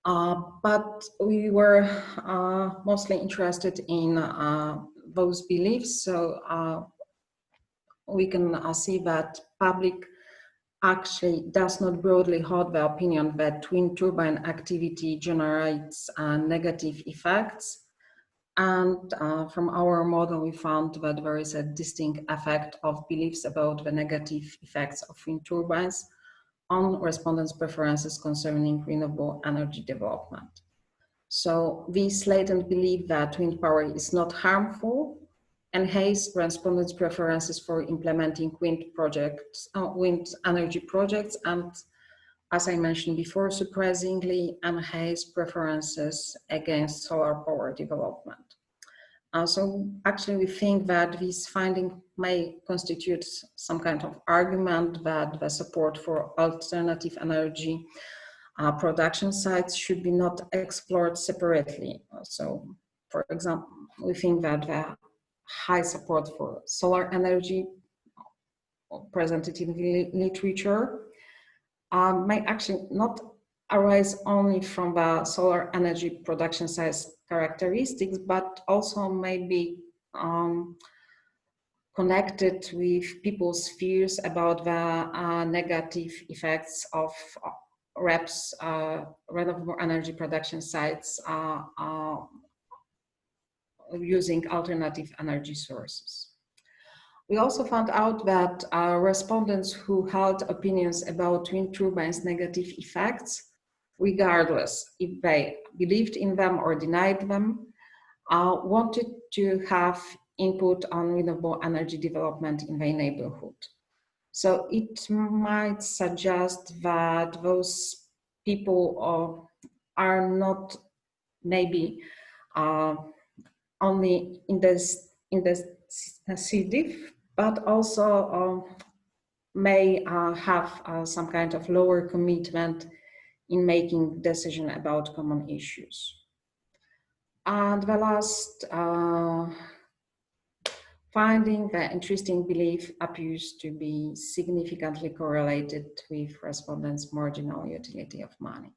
But we were mostly interested in those beliefs, so we can see that public actually does not broadly hold the opinion that wind turbine activity generates negative effects. And from our model, we found that there is a distinct effect of beliefs about the negative effects of wind turbines on respondents' preferences concerning renewable energy development. So this latent belief that wind power is not harmful enhanced respondents' preferences for implementing wind energy projects, and as I mentioned before, surprisingly enhanced preferences against solar power development. So actually we think that this finding may constitute some kind of argument that the support for alternative energy production sites should be not explored separately. So for example, we think that the high support for solar energy presented in the literature may actually not arise only from the solar energy production size characteristics, but also may be connected with people's fears about the negative effects of REPs, renewable energy production sites, using alternative energy sources. We also found out that respondents who held opinions about wind turbines' negative effects, regardless if they believed in them or denied them, wanted to have input on renewable energy development in their neighborhood. So it might suggest that those people are not maybe only in the sensitive, but also may have some kind of lower commitment in making decision about common issues. And the last finding, the interesting belief appears to be significantly correlated with respondents' marginal utility of money.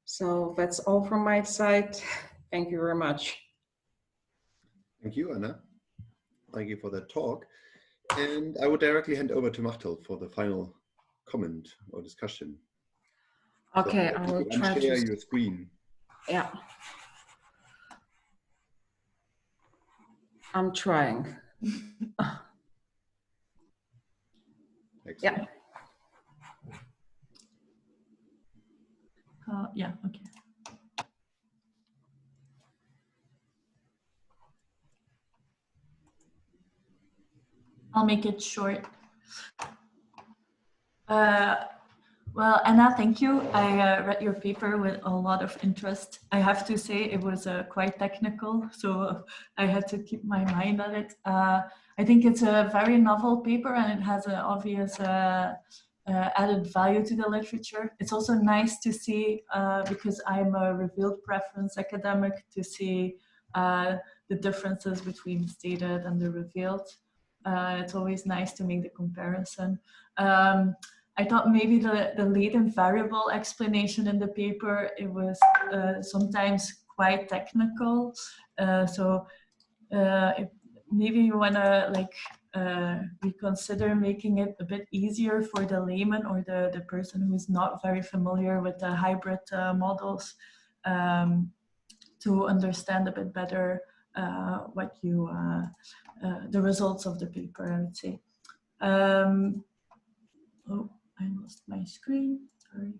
So that's all from my side. Thank you very much. Thank you, Anna. Thank you for that talk. And I would directly hand over to Machteld for the final comment or discussion. Okay, So I will try to share your screen. Yeah. I'm trying. Excellent. Yeah. Yeah, okay. I'll make it short. Well, Anna, thank you. I read your paper with a lot of interest. I have to say it was quite technical, so I had to keep my mind on it. I think it's a very novel paper and it has an obvious added value to the literature. It's also nice to see, because I'm a revealed preference academic, to see the differences between the stated and the revealed. It's always nice to make the comparison. I thought maybe the latent variable explanation in the paper, it was sometimes quite technical. So maybe you want to reconsider making it a bit easier for the layman or the person who's not very familiar with the hybrid models to understand a bit better what you, the results of the paper, I would say. Oh, I lost my screen, sorry.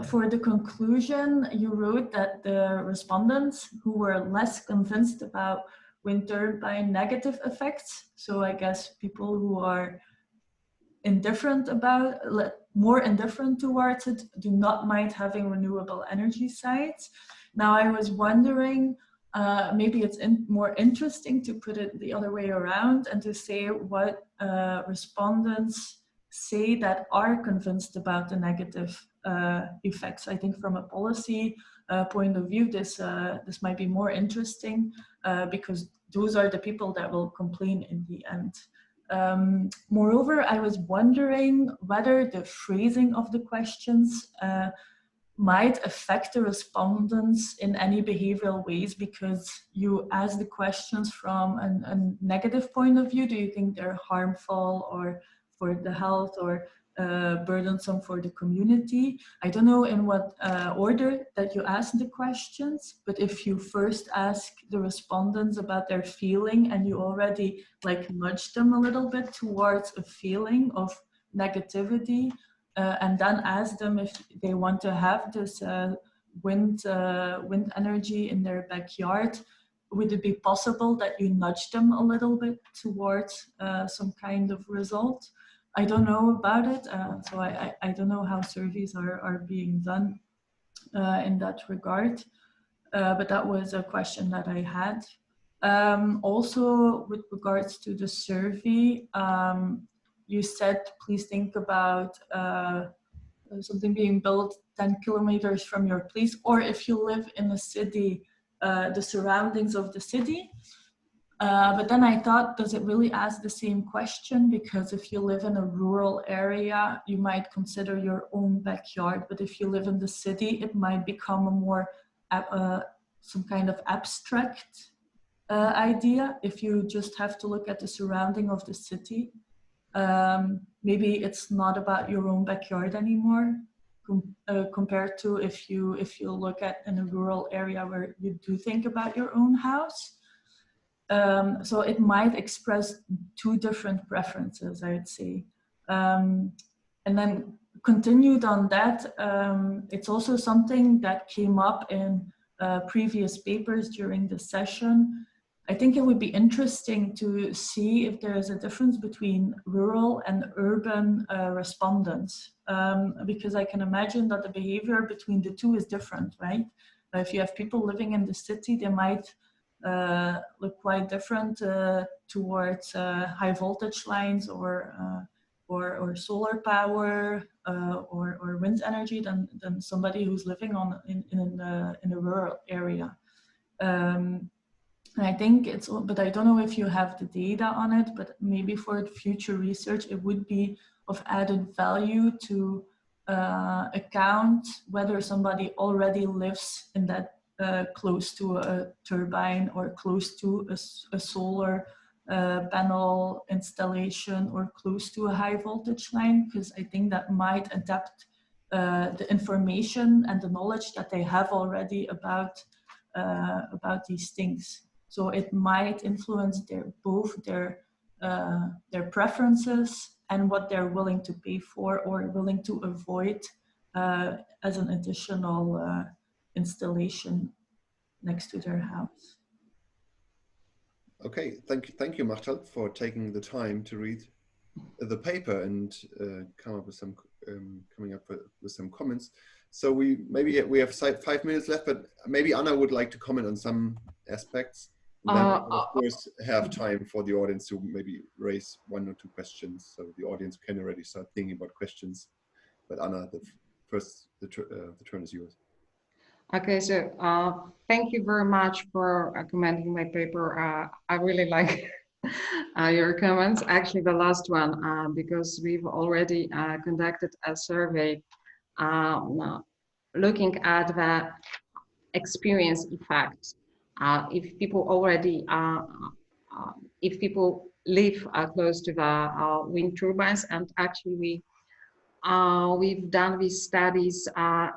For the conclusion, you wrote that the respondents who were less convinced about wind turbine negative effects, so I guess people who are indifferent about, more indifferent towards it, do not mind having renewable energy sites. Now I was wondering, maybe it's more interesting to put it the other way around and to say what respondents say that are convinced about the negative effects. I think from a policy point of view, this might be more interesting because those are the people that will complain in the end. Moreover, I was wondering whether the phrasing of the questions might affect the respondents in any behavioral ways, because you ask the questions from a negative point of view. Do you think they're harmful or for the health or burdensome for the community? I don't know in what order that you ask the questions, but if you first ask the respondents about their feeling and you already nudge them a little bit towards a feeling of negativity, and then ask them if they want to have this wind energy in their backyard, would it be possible that you nudge them a little bit towards some kind of result? I don't know about it, so I don't know how surveys are being done in that regard, but that was a question that I had. Also, with regards to the survey, you said please think about something being built 10 kilometers from your place, or if you live in a city, the surroundings of the city. But then I thought, does it really ask the same question? Because if you live in a rural area, you might consider your own backyard. But if you live in the city, it might become a more, some kind of abstract idea. If you just have to look at the surrounding of the city, maybe it's not about your own backyard anymore, compared to if you look at in a rural area where you do think about your own house. So it might express two different preferences, I would say. And then continued on that, it's also something that came up in previous papers during the session. I think it would be interesting to see if there is a difference between rural and urban respondents, because I can imagine that the behavior between the two is different, right? If you have people living in the city, they might look quite different towards high voltage lines or solar power or wind energy than somebody who's living in a rural area. And I think it's, but I don't know if you have the data on it, but maybe for future research, it would be of added value to account whether somebody already lives in that close to a turbine or close to a solar panel installation or close to a high voltage line, because I think that might adapt the information and the knowledge that they have already about these things. So it might influence both their preferences and what they're willing to pay for or willing to avoid as an additional installation next to their house. Okay, thank you, Machteld, for taking the time to read the paper and come up with some coming up with some comments. So we have 5 minutes left, but maybe Anna would like to comment on some aspects. And then we'll, of course, have time for the audience to maybe raise 1 or 2 questions, so the audience can already start thinking about questions. But Anna, the turn is yours. Okay, so thank you very much for commenting my paper. I really like your comments. Actually, the last one, because we've already conducted a survey looking at the experience effect. If people already, if people live close to the wind turbines, and actually we've done these studies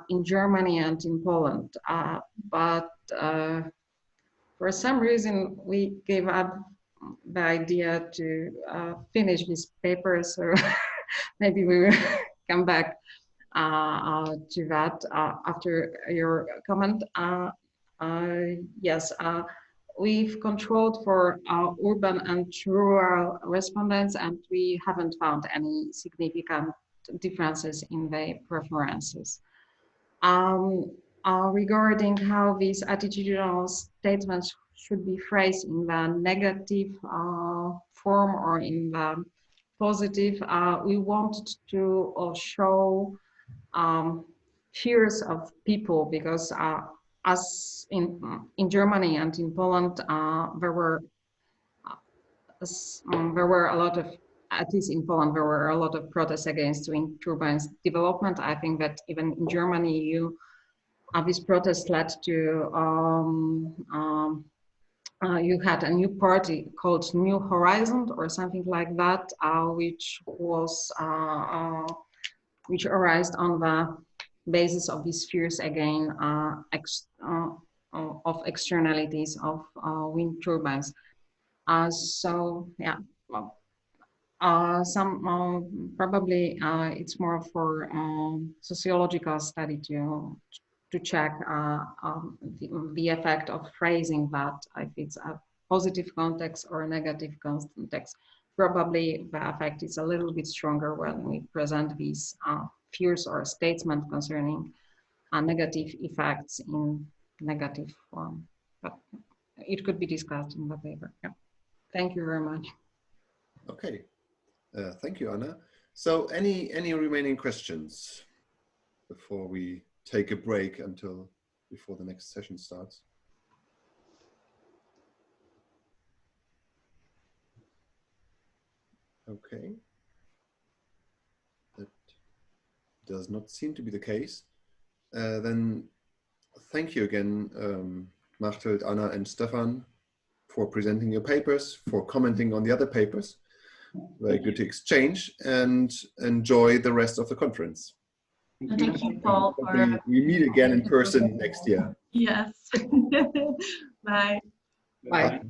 in Germany and in Poland, but for some reason we gave up the idea to finish this paper, so maybe we will come back to that after your comment. Yes, we've controlled for urban and rural respondents, and we haven't found any significant differences in their preferences. Regarding how these attitudinal statements should be phrased in the negative form or in the positive, we wanted to show fears of people, because as in Germany and in Poland, there were a lot of, at least in Poland, there were a lot of protests against wind turbines development. I think that even in Germany, this protest led to you had a new party called New Horizon or something like that, which was which arose on the basis of these fears again of externalities of wind turbines. So yeah, well, some probably it's more for sociological study to check the effect of phrasing that, if it's a positive context or a negative context. Probably the effect is a little bit stronger when we present these fears or statements concerning negative effects in negative form. But it could be discussed in the paper. Yeah. Thank you very much. Okay, thank you, Anna. So any remaining questions? before we take a break until before the next session starts. Okay. That does not seem to be the case. Then thank you again, Machteld, Anna, and Stephan, for presenting your papers, for commenting on the other papers. Very good to exchange, and enjoy the rest of the conference. Thank you, Paul. We meet again in person next year. Yes. Bye. Bye.